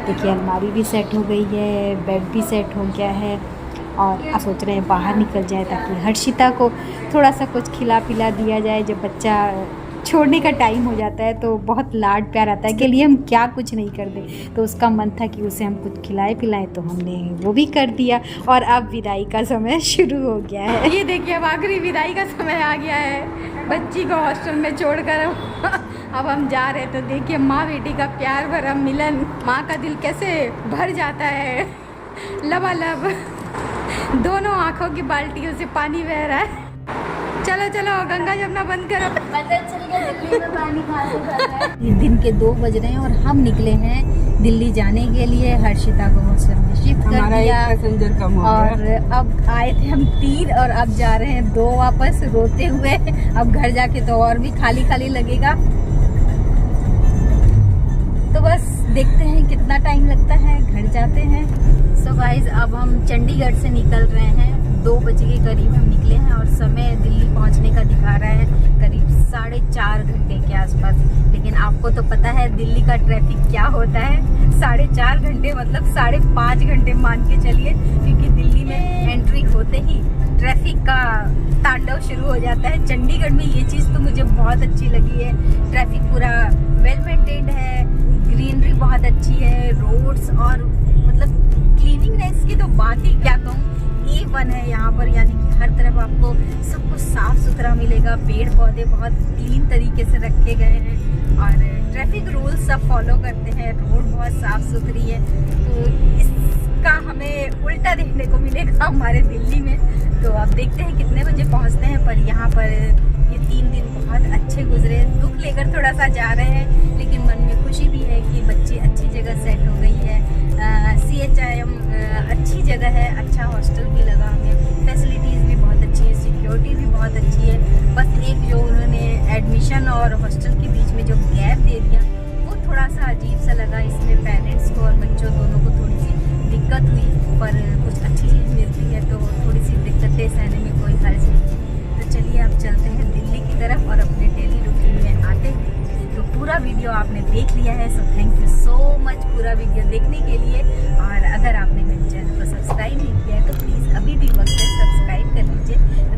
Speaker 1: देखिए अलमारी भी सेट हो गई है, बेड भी सेट हो गया है, और अब सोच रहे हैं बाहर निकल जाए, ताकि हर्षिता को थोड़ा सा कुछ खिला पिला दिया जाए। जब बच्चा छोड़ने का टाइम हो जाता है तो बहुत लाड प्यार आता है, के लिए हम क्या कुछ नहीं कर दें। तो उसका मन था कि उसे हम कुछ खिलाए पिलाएं, तो हमने वो भी कर दिया। और अब विदाई का समय शुरू हो गया है।
Speaker 2: ये देखिए अब आखिरी विदाई का समय आ गया है, बच्ची को हॉस्टल में छोड़कर अब हम जा रहे हैं। तो देखिए माँ बेटी का प्यार भरा मिलन, माँ का दिल कैसे भर जाता है, लबालब दोनों आँखों की बाल्टियों से पानी बह रहा है। चलो चलो गंगा जमुना बंद करो।
Speaker 1: दिन के 2 बज रहे हैं और हम निकले हैं दिल्ली जाने के लिए। हर्षिता को हॉस्टल में शिफ्ट कर दिया,
Speaker 2: पैसेंजर कम हो
Speaker 1: और अब आए थे हम 3 और अब जा रहे हैं 2 वापस रोते हुए। अब घर जाके तो और भी खाली खाली लगेगा। तो बस देखते हैं कितना टाइम लगता है, घर जाते हैं। सो गाइज अब हम चंडीगढ़ से निकल रहे हैं, 2 बजे के करीब हम निकले हैं, और समय दिल्ली पहुंचने का दिखा रहा है करीब 4.5 घंटे के आसपास। लेकिन आपको तो पता है दिल्ली का ट्रैफिक क्या होता है, 4.5 घंटे मतलब 5.5 घंटे मान के चलिए, क्योंकि दिल्ली में एंट्री होते ही ट्रैफिक का तांडव शुरू हो जाता है। चंडीगढ़ में ये चीज़ तो मुझे बहुत अच्छी लगी है, ट्रैफिक पूरा वेल मेंटेन्ड है, ग्रीनरी बहुत अच्छी है, रोड्स और मतलब क्लीनिंगनेस की तो बात ही क्या कहूँ, A1 है यहाँ पर। यानी कि हर तरफ आपको सब कुछ साफ सुथरा मिलेगा, पेड़ पौधे बहुत क्लीन तरीके से रखे गए हैं और ट्रैफिक रूल्स सब फॉलो करते हैं, रोड बहुत साफ सुथरी है। तो इसका हमें उल्टा देखने को मिलेगा हमारे दिल्ली में। तो अब देखते हैं कितने बजे पहुँचते हैं। पर यहाँ पर ये 3 दिन बहुत अच्छे गुजरे, दुख लेकर थोड़ा सा जा रहे हैं, लेकिन मन में खुशी भी है कि बच्ची अच्छी जगह सेट हो गई है। CHIM अच्छी जगह है, अच्छा हॉस्टल भी लगा हमें, फैसिलिटीज़ भी बहुत अच्छी है, सिक्योरिटी भी बहुत अच्छी है। बस एक जो उन्होंने एडमिशन और हॉस्टल के बीच में जो गैप दे दिया वो थोड़ा सा अजीब सा लगा। इसमें पेरेंट्स को और बच्चों दोनों को थोड़ी सी दिक्कत हुई, पर कुछ अच्छी चीज़ मिलती है तो थोड़ी सी दिक्कतें सहने में कोई हर्ज नहीं। तो चलिए अब चलते हैं दिल्ली की तरफ और अपने डेली रूटीन में आते हैं। तो पूरा वीडियो आपने देख लिया है, so thank you so much पूरा वीडियो देखने के लिए। और अगर आपने मेरे चैनल को सब्सक्राइब नहीं किया है तो प्लीज़ अभी भी वक्त है सब्सक्राइब कर लीजिए।